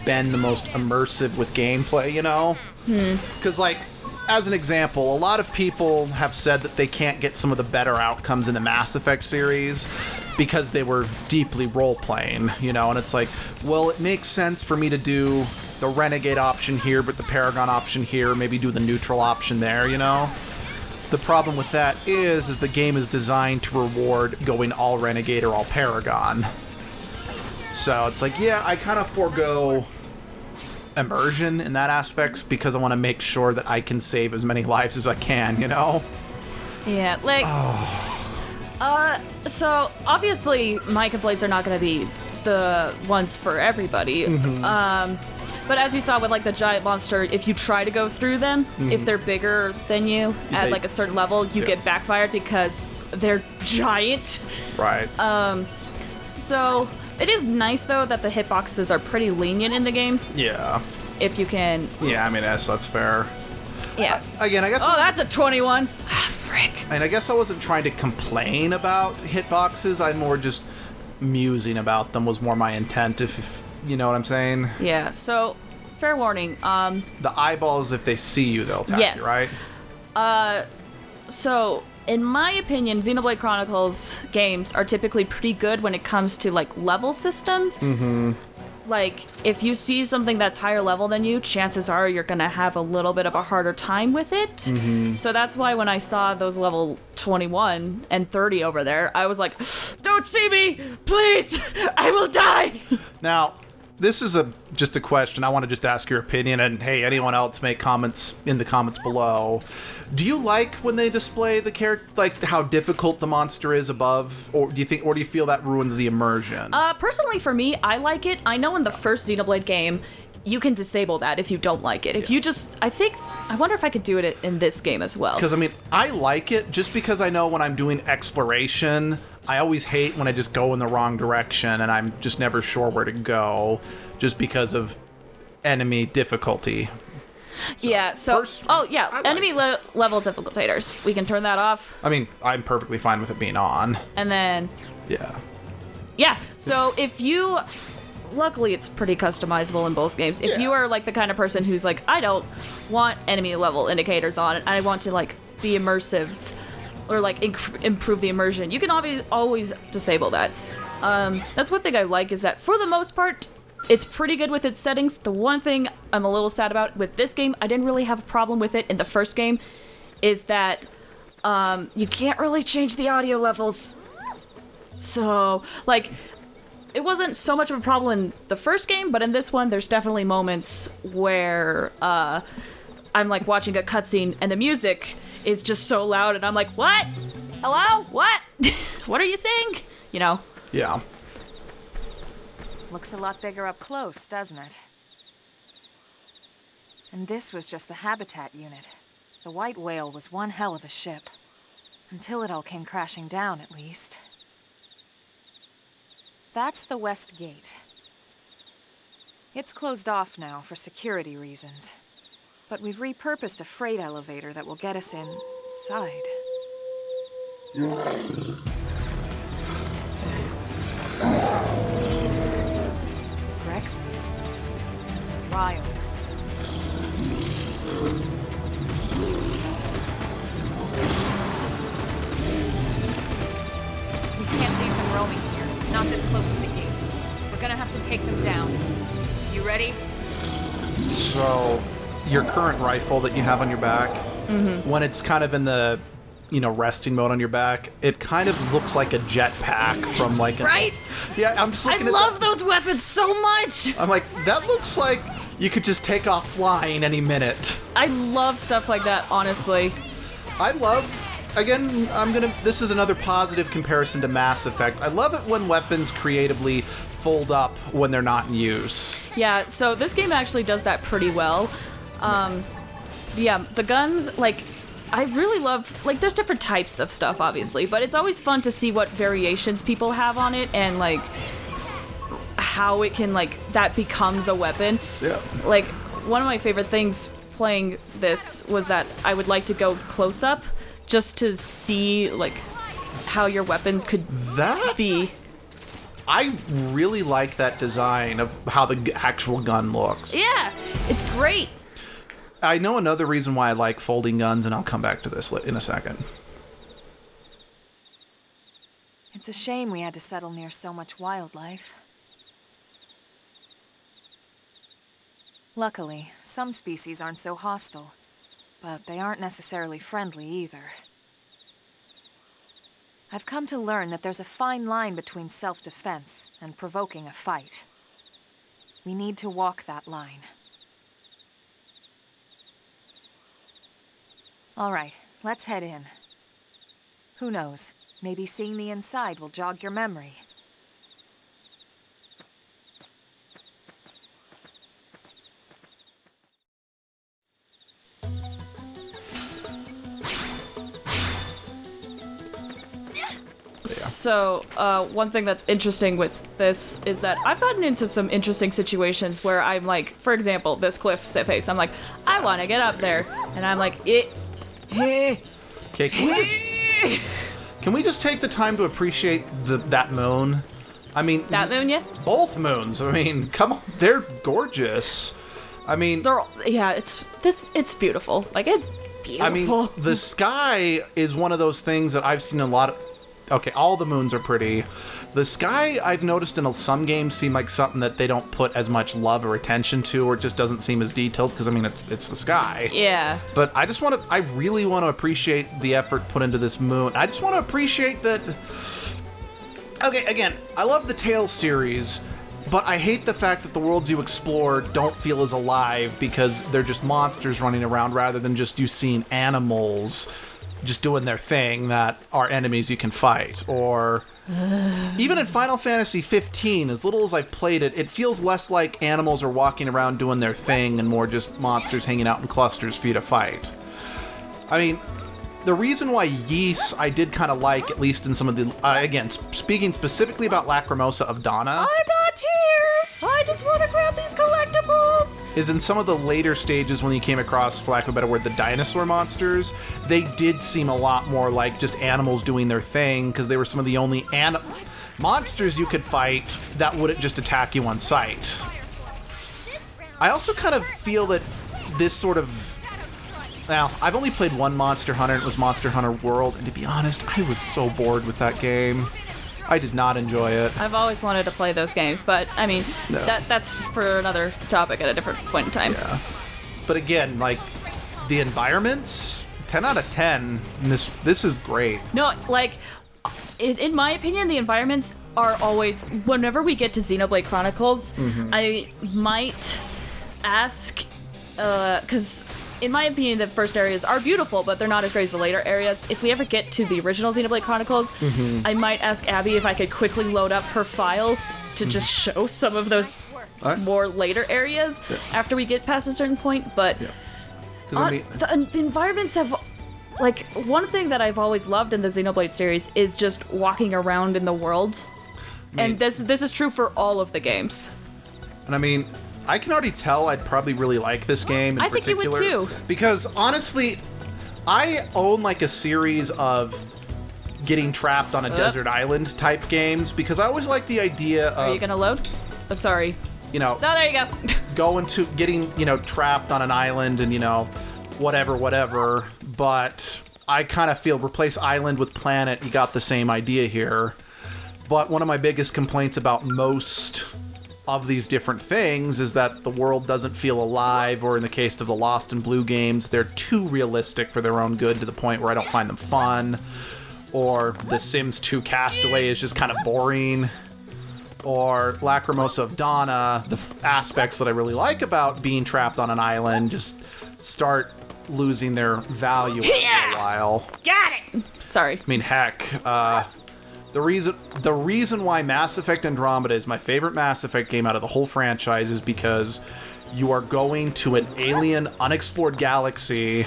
been the most immersive with gameplay, you know? Because, like, as an example, a lot of people have said that they can't get some of the better outcomes in the Mass Effect series because they were deeply role-playing, you know? And it's like, well, it makes sense for me to do the Renegade option here, but the Paragon option here, maybe do the neutral option there, you know? The problem with that is the game is designed to reward going all Renegade or all Paragon. So it's like, yeah, I kind of forego immersion in that aspect because I want to make sure that I can save as many lives as I can, you know? Yeah, like... So, obviously, my complaints are not going to be the ones for everybody. But as you saw with, like, the giant monster, if you try to go through them, if they're bigger than you at, like, a certain level, you get backfired because they're giant. Right. So, it is nice, though, that the hitboxes are pretty lenient in the game. Yeah. If you can... Yeah, I mean, that's fair. Yeah. Again, I guess... Oh, that's a 21. Ah, frick. And I guess I wasn't trying to complain about hitboxes. I'm more just musing about them was more my intent, if you know what I'm saying. Yeah, so, fair warning. The eyeballs, if they see you, they'll attack you, right? So, in my opinion, Xenoblade Chronicles games are typically pretty good when it comes to, like, level systems. Like, if you see something that's higher level than you, chances are you're gonna have a little bit of a harder time with it. So that's why when I saw those level 21 and 30 over there, I was like, don't see me! Please! I will die! Now, this is just a question. I want to just ask your opinion, and hey, anyone else make comments in the comments below. Do you like when they display the character, like how difficult the monster is above, or do you feel that ruins the immersion? Personally, for me, I like it. I know in the first Xenoblade game, you can disable that if you don't like it. If you just, I wonder if I could do it in this game as well. Because, I mean, I like it just because I know when I'm doing exploration, I always hate when I just go in the wrong direction and I'm just never sure where to go just because of enemy difficulty. So, enemy level difficultators. We can turn that off. I mean, I'm perfectly fine with it being on. And then... Yeah, so if you... Luckily, it's pretty customizable in both games. If you are, like, the kind of person who's like, I don't want enemy level indicators on it, I want to, like, be immersive... or like improve the immersion, you can always disable that. That's one thing I like, is that for the most part, it's pretty good with its settings. The one thing I'm a little sad about with this game, I didn't really have a problem with it in the first game, is that you can't really change the audio levels. So, like, it wasn't so much of a problem in the first game, but in this one, there's definitely moments where I'm like watching a cutscene and the music is just so loud and I'm like, what? Hello? What? What are you saying? You know? Yeah. Looks a lot bigger up close, doesn't it? And this was just the habitat unit. The white whale was one hell of a ship. Until it all came crashing down, at least. That's the west gate. It's closed off now for security reasons. But we've repurposed a freight elevator that will get us inside. Grexes. Wild. We can't leave them roaming here. Not this close to the gate. We're gonna have to take them down. You ready? So, your current rifle that you have on your back, when it's kind of in the, resting mode on your back, it kind of looks like a jetpack from like Right? Yeah, I'm just looking I at love those weapons so much! I'm like, that looks like you could just take off flying any minute. I love stuff like that, honestly. I love, again, this is another positive comparison to Mass Effect. I love it when weapons creatively fold up when they're not in use. Yeah, so this game actually does that pretty well. Yeah, the guns, like, I really love, like, there's different types of stuff, obviously, but it's always fun to see what variations people have on it and, like, how it can, like, that becomes a weapon. Yeah. Like, one of my favorite things playing this was that I would like to go close up just to see, like, how your weapons could be. I really like that design of how the actual gun looks. Yeah, it's great. I know another reason why I like folding guns, and I'll come back to this in a second. It's a shame we had to settle near so much wildlife. Luckily, some species aren't so hostile, but they aren't necessarily friendly either. I've come to learn that there's a fine line between self-defense and provoking a fight. We need to walk that line. All right, let's head in. Who knows? Maybe seeing the inside will jog your memory. So, one thing that's interesting with this is that I've gotten into some interesting situations where I'm like, for example, this cliff face, I'm like, I want to get up there. And I'm like, Okay, can we just take the time to appreciate that moon? I mean... That moon, yeah? Both moons. I mean, come on, they're gorgeous. I mean... It's beautiful. Like, it's beautiful. I mean, the sky is one of those things that I've seen a lot of... Okay, all the moons are pretty. The sky, I've noticed in some games, seem like something that they don't put as much love or attention to, or it just doesn't seem as detailed, because, I mean, it's the sky. Yeah. But I really want to appreciate the effort put into this moon. I just want to appreciate that... Okay, again, I love the Tales series, but I hate the fact that the worlds you explore don't feel as alive, because they're just monsters running around, rather than just you seeing animals just doing their thing that are enemies you can fight. Or even in Final Fantasy 15, as little as I've played it, it feels less like animals are walking around doing their thing and more just monsters hanging out in clusters for you to fight. I mean, the reason why Ys I did kind of like, at least in some of the... again, speaking specifically about Lacrimosa of Dana... I'm not here! I just want to grab these collectibles! Is in some of the later stages when you came across, for lack of a better word, the dinosaur monsters, they did seem a lot more like just animals doing their thing, because they were some of the only monsters you could fight that wouldn't just attack you on sight. I also kind of feel that this sort of... Now, I've only played one Monster Hunter, and it was Monster Hunter World, and to be honest, I was so bored with that game. I did not enjoy it. I've always wanted to play those games, but, I mean, that's for another topic at a different point in time. Yeah. But again, like, the environments, 10 out of 10, and this is great. No, like, in my opinion, the environments are always... Whenever we get to Xenoblade Chronicles, I might ask... because... In my opinion, the first areas are beautiful, but they're not as great as the later areas. If we ever get to the original Xenoblade Chronicles, I might ask Abby if I could quickly load up her file to just show some of those more later areas after we get past a certain point. But the environments have... Like, one thing that I've always loved in the Xenoblade series is just walking around in the world. And this is true for all of the games. And I mean... I can already tell I'd probably really like this game in particular. I think you would too. Because, honestly, I own, like, a series of getting trapped on a desert island type games, because I always like the idea of... Are you gonna load? I'm sorry. You know... No, there you go. getting, trapped on an island and, whatever, but I kind of feel replace island with planet, you got the same idea here. But one of my biggest complaints about most of these different things is that the world doesn't feel alive, or in the case of the Lost and Blue games, they're too realistic for their own good to the point where I don't find them fun. Or The Sims 2 Castaway is just kind of boring. Or Lacrimosa of Donna, the aspects that I really like about being trapped on an island just start losing their value after a while. Got it! Sorry. I mean, heck, the reason why Mass Effect Andromeda is my favorite Mass Effect game out of the whole franchise is because you are going to an alien, unexplored galaxy,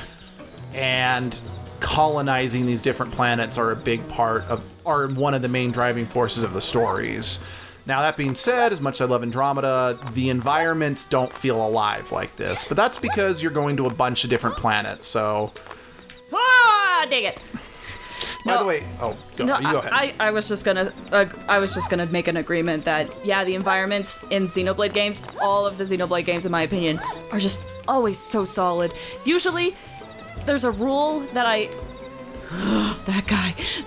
and colonizing these different planets are one of the main driving forces of the stories. Now, that being said, as much as I love Andromeda, the environments don't feel alive like this, but that's because you're going to a bunch of different planets, so... Ah, dang it. By the way, go ahead. I was just gonna make an agreement that, yeah, the environments in Xenoblade games, all of the Xenoblade games, in my opinion, are just always so solid. Usually, there's a rule that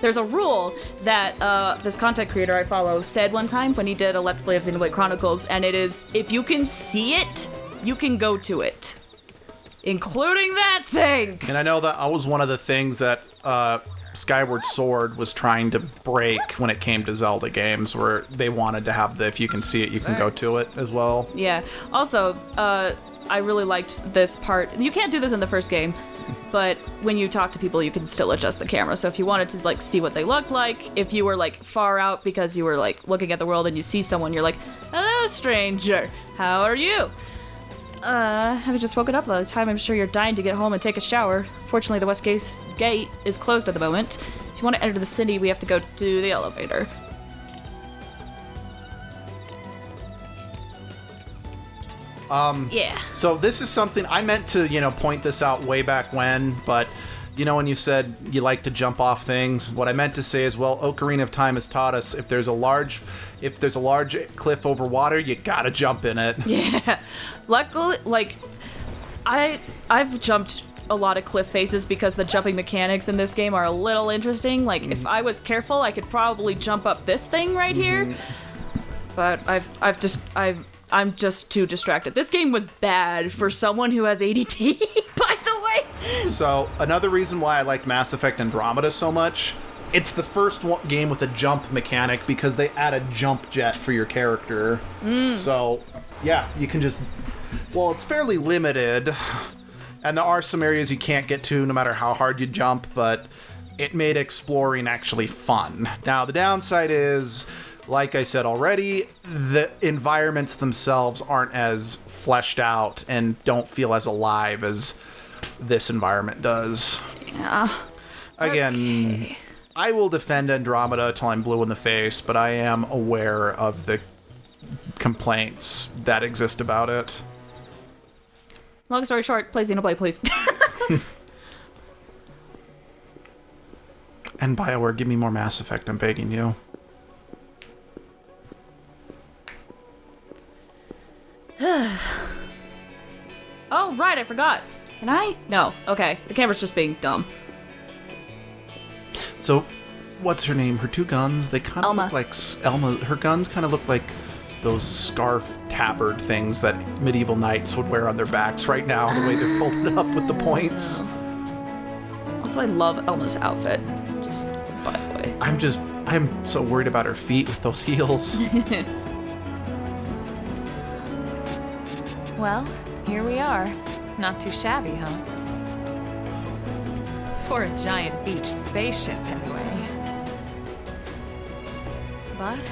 There's a rule that this content creator I follow said one time when he did a Let's Play of Xenoblade Chronicles, and it is, if you can see it, you can go to it. Including that thing! And I know that was one of the things that Skyward Sword was trying to break when it came to Zelda games, where they wanted to have the, if you can see it, you can go to it as well. Yeah. Also, I really liked this part. You can't do this in the first game, but when you talk to people, you can still adjust the camera. So if you wanted to, like, see what they looked like, if you were, like, far out because you were, like, looking at the world and you see someone, you're like, hello, stranger, how are you? Have you just woken up? By the time I'm sure you're dying to get home and take a shower. Fortunately, the West Gate is closed at the moment. If you want to enter the city, we have to go to the elevator. Yeah. So this is something I meant to, point this out way back when, but when you said you like to jump off things, what I meant to say is, well, Ocarina of Time has taught us if there's a large cliff over water, you gotta jump in it. Yeah. Luckily, like, I've jumped a lot of cliff faces because the jumping mechanics in this game are a little interesting. Like, if I was careful, I could probably jump up this thing right here. But I'm just too distracted. This game was bad for someone who has ADD, by the way. So, another reason why I like Mass Effect Andromeda so much, it's the first game with a jump mechanic because they add a jump jet for your character. So, yeah, you can just... Well, it's fairly limited, and there are some areas you can't get to no matter how hard you jump, but it made exploring actually fun. Now, the downside is... Like I said already, the environments themselves aren't as fleshed out and don't feel as alive as this environment does. Yeah. Again, okay. I will defend Andromeda till I'm blue in the face, but I am aware of the complaints that exist about it. Long story short, play Xenoblade, please. And BioWare, give me more Mass Effect, I'm begging you. Oh, right, I forgot. Can I? No. Okay, the camera's just being dumb. So, what's her name? Her two guns, they kind of look like... Elma. Her guns kind of look like those scarf tabard things that medieval knights would wear on their backs right now, the way they're folded up with the points. Also, I love Elma's outfit, just by the way. I'm so worried about her feet with those heels. Well, here we are. Not too shabby, huh? For a giant beached spaceship, anyway. But,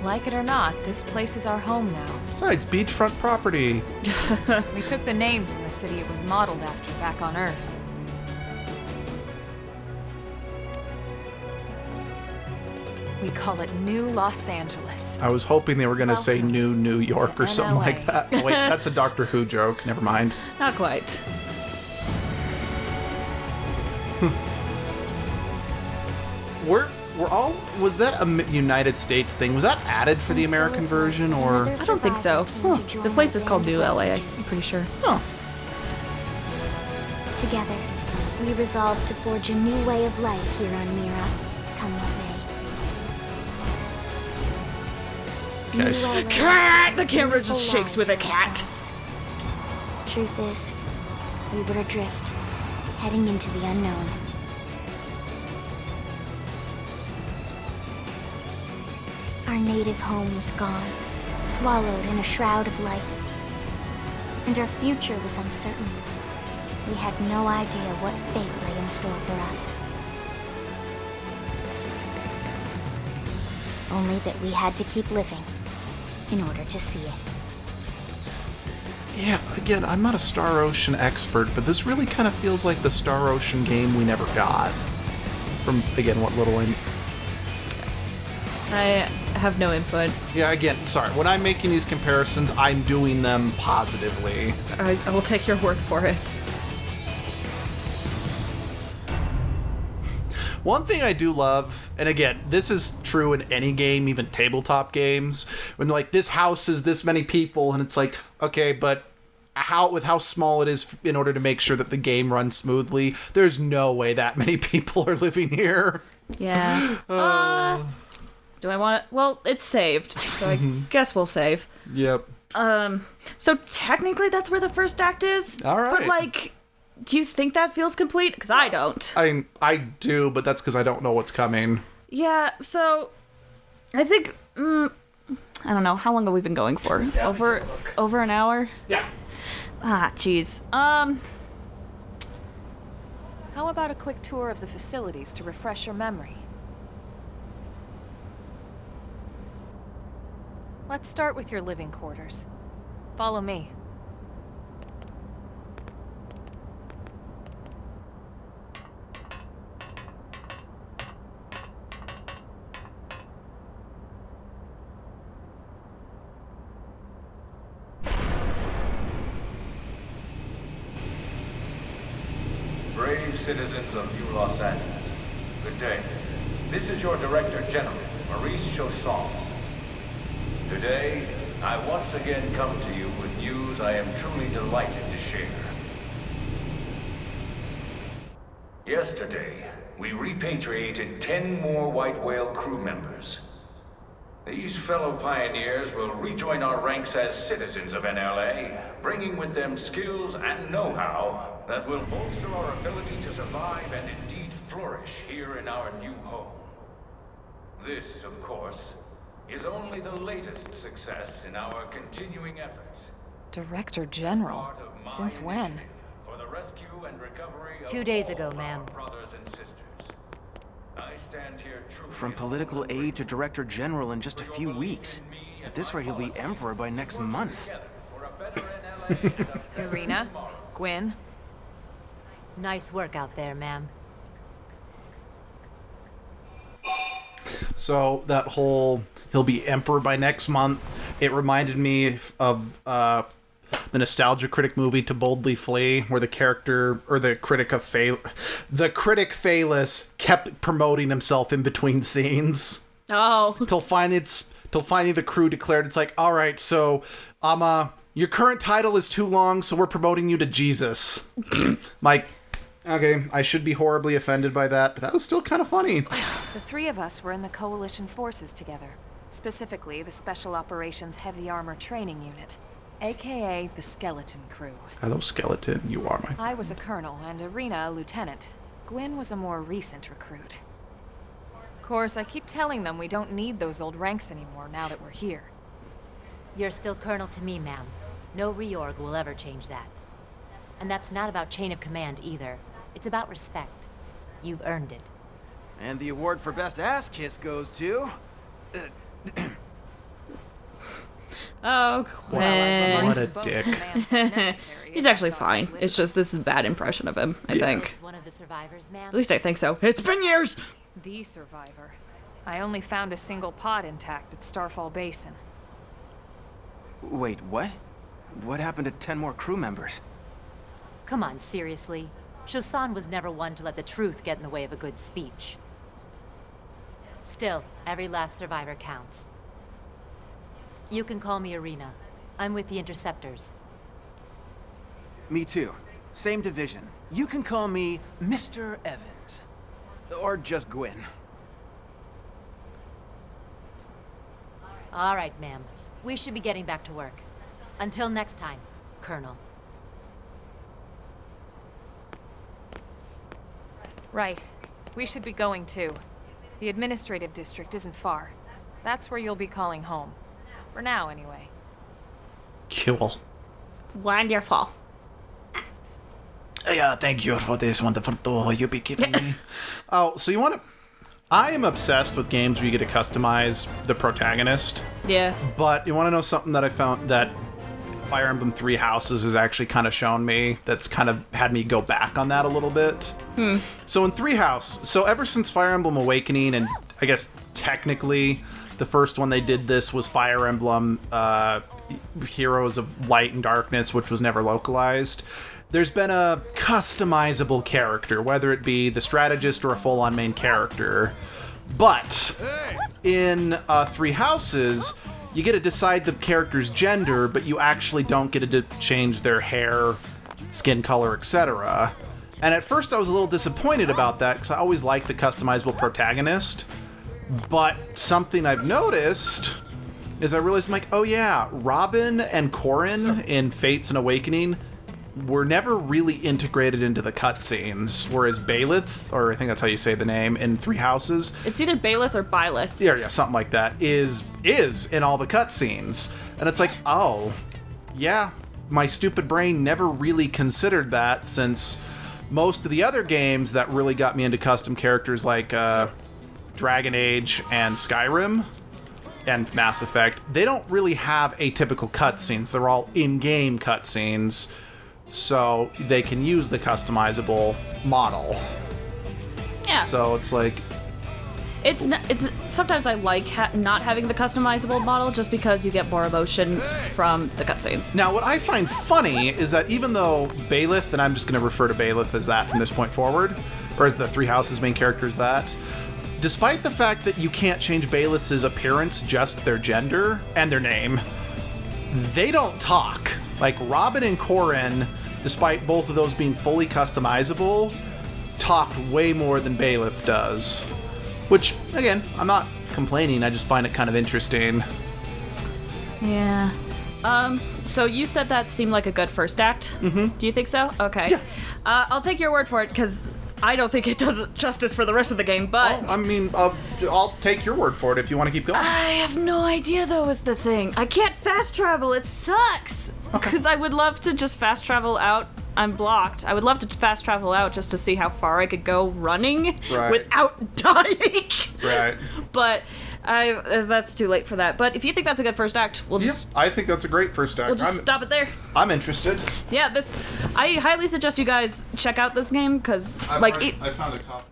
like it or not, this place is our home now. Besides, beachfront property. We took the name from the city it was modeled after back on Earth. We call it New Los Angeles. I was hoping they were going to say New York or something like that. Wait, that's a Doctor Who joke. Never mind. Not quite. Was that a United States thing? Was that added for the American version, or? I don't think so. The place is called New LA, I'm pretty sure. Oh. Together, we resolved to forge a new way of life here on Mira, come what may. Guys. New LA Cat! is The camera just beautiful shakes with a land for cat. ourselves. Truth is, we were adrift, heading into the unknown. Our native home was gone, swallowed in a shroud of light. And our future was uncertain. We had no idea what fate lay in store for us. Only that we had to keep living in order to see it. Yeah, again, I'm not a Star Ocean expert, but this really kind of feels like the Star Ocean game we never got. From, again, what little I have no input. Yeah, again, sorry. When I'm making these comparisons, I'm doing them positively. I will take your word for it. One thing I do love, and again, this is true in any game, even tabletop games, when like this house is this many people, and it's like, okay, but how small it is in order to make sure that the game runs smoothly, there's no way that many people are living here. Yeah. Do I want it? Well, it's saved, so I guess we'll save. Yep. So technically that's where the first act is. All right. But like, do you think that feels complete? Because I don't. I do, but that's because I don't know what's coming. Yeah, so I think I don't know, how long have we been going for? Yeah, over an hour? Yeah. Ah, jeez. How about a quick tour of the facilities to refresh your memory? Let's start with your living quarters. Follow me. Brave citizens of New Los Angeles, good day. This is your Director General, Maurice Chausson. Today, I once again come to you with news I am truly delighted to share. Yesterday, we repatriated 10 more White Whale crew members. These fellow pioneers will rejoin our ranks as citizens of NLA, bringing with them skills and know-how that will bolster our ability to survive and indeed flourish here in our new home. This, of course, is only the latest success in our continuing efforts. Director General? Part of my Since when? initiative for the rescue and recovery of 2 days all ago, our ma'am. brothers and sisters. I stand here truly From political aide to Director General in just a few weeks. At this rate, he'll be Emperor by next month. for a better NLA and a better Irina? Gwyn? Nice work out there, ma'am. So that whole he'll be emperor by next month, it reminded me of the Nostalgia Critic movie To Boldly Flee, where the character or the critic Phaelus kept promoting himself in between scenes. Oh. Till finally the crew declared, it's like, all right, so your current title is too long, so we're promoting you to Jesus. Like, okay, I should be horribly offended by that, but that was still kind of funny. The three of us were in the Coalition forces together. Specifically, the Special Operations Heavy Armor Training Unit, aka the Skeleton Crew. Hello, Skeleton. You are my... I was a colonel and Irina a lieutenant. Gwyn was a more recent recruit. Of course, I keep telling them we don't need those old ranks anymore now that we're here. You're still Colonel to me, ma'am. No reorg will ever change that. And that's not about chain of command either. It's about respect. You've earned it. And the award for Best Ass Kiss goes to... Oh, Gwen. What a Both dick. commands are necessary He's if I actually thought fine. I'd It's listen. just this is a bad impression of him, I think. Was one of the survivors, ma'am? At least I think so. It's been years! The survivor. I only found a single pod intact at Starfall Basin. Wait, what? What happened to 10 more crew members? Come on, seriously. Chausson was never one to let the truth get in the way of a good speech. Still, every last survivor counts. You can call me Arena. I'm with the Interceptors. Me too. Same division. You can call me Mr. Evans. Or just Gwyn. All right, ma'am. We should be getting back to work. Until next time, Colonel. Right. We should be going too. The administrative district isn't far. That's where you'll be calling home. For now, anyway. Cool. Wonderful. Yeah, thank you for this wonderful tour you be giving me. Oh, so you want to... I am obsessed with games where you get to customize the protagonist. Yeah. But you want to know something that I found that Fire Emblem Three Houses has actually kind of shown me, that's kind of had me go back on that a little bit. So in Three House, so ever since Fire Emblem Awakening, and I guess technically the first one they did this was Fire Emblem Heroes of Light and Darkness, which was never localized. There's been a customizable character, whether it be the strategist or a full-on main character. But in Three Houses, you get to decide the character's gender, but you actually don't get to change their hair, skin color, etc. And at first I was a little disappointed about that, because I always liked the customizable protagonist. But something I've noticed is I realized, I'm like, oh yeah, Robin and Corrin in Fates and Awakening were never really integrated into the cutscenes, whereas Baelith, or I think that's how you say the name, in Three Houses... It's either Baelith or Byleth. Yeah, something like that, is in all the cutscenes. And it's like, oh, yeah, my stupid brain never really considered that, since most of the other games that really got me into custom characters, like Dragon Age and Skyrim and Mass Effect, they don't really have atypical cutscenes. They're all in-game cutscenes, so they can use the customizable model. Yeah. So it's like... It's sometimes I like not having the customizable model, just because you get more emotion from the cutscenes. Now, what I find funny is that even though Baelith, and I'm just going to refer to Baelith as that from this point forward, or as the Three Houses main character as that, despite the fact that you can't change Baelith's appearance, just their gender and their name, they don't talk. Like, Robin and Corrin, despite both of those being fully customizable, talked way more than Baelith does. Which, again, I'm not complaining, I just find it kind of interesting. Yeah. So you said that seemed like a good first act? Mm-hmm. Do you think so? Okay. Yeah. I'll take your word for it, because I don't think it does justice for the rest of the game, but... I mean, I'll take your word for it if you want to keep going. I have no idea, though, is the thing. I can't fast travel. It sucks. Because I would love to just fast travel out. I'm blocked. I would love to fast travel out just to see how far I could go running without dying. Right. But that's too late for that. But if you think that's a good first act, we'll just... I think that's a great first act. We'll just stop it there. I'm interested. Yeah, I highly suggest you guys check out this game, because, I found a copy.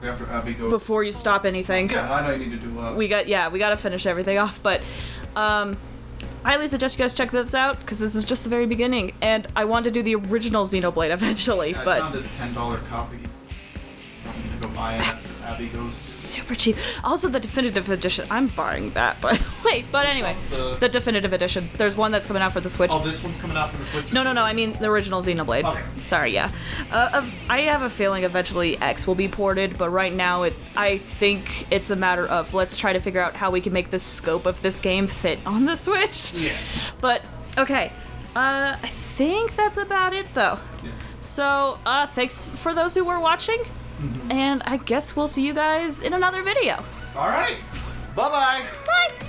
After Abby goes... Before you stop anything. Yeah, I need to do... We gotta finish everything off, but... highly suggest you guys check this out, because this is just the very beginning, and I want to do the original Xenoblade eventually, but... I found a $10 copy. I'm gonna go buy it after Abby goes. Super cheap. Also, the definitive edition. I'm buying that, by the way. But anyway, the definitive edition. There's one that's coming out for the Switch. Oh, this one's coming out for the Switch? No, I mean the original Xenoblade. Okay. Sorry, yeah. I have a feeling eventually X will be ported, but right now I think it's a matter of let's try to figure out how we can make the scope of this game fit on the Switch. Yeah. But, okay. I think that's about it, though. Yeah. So, thanks for those who were watching. Mm-hmm. And I guess we'll see you guys in another video. All right. Bye-bye. Bye.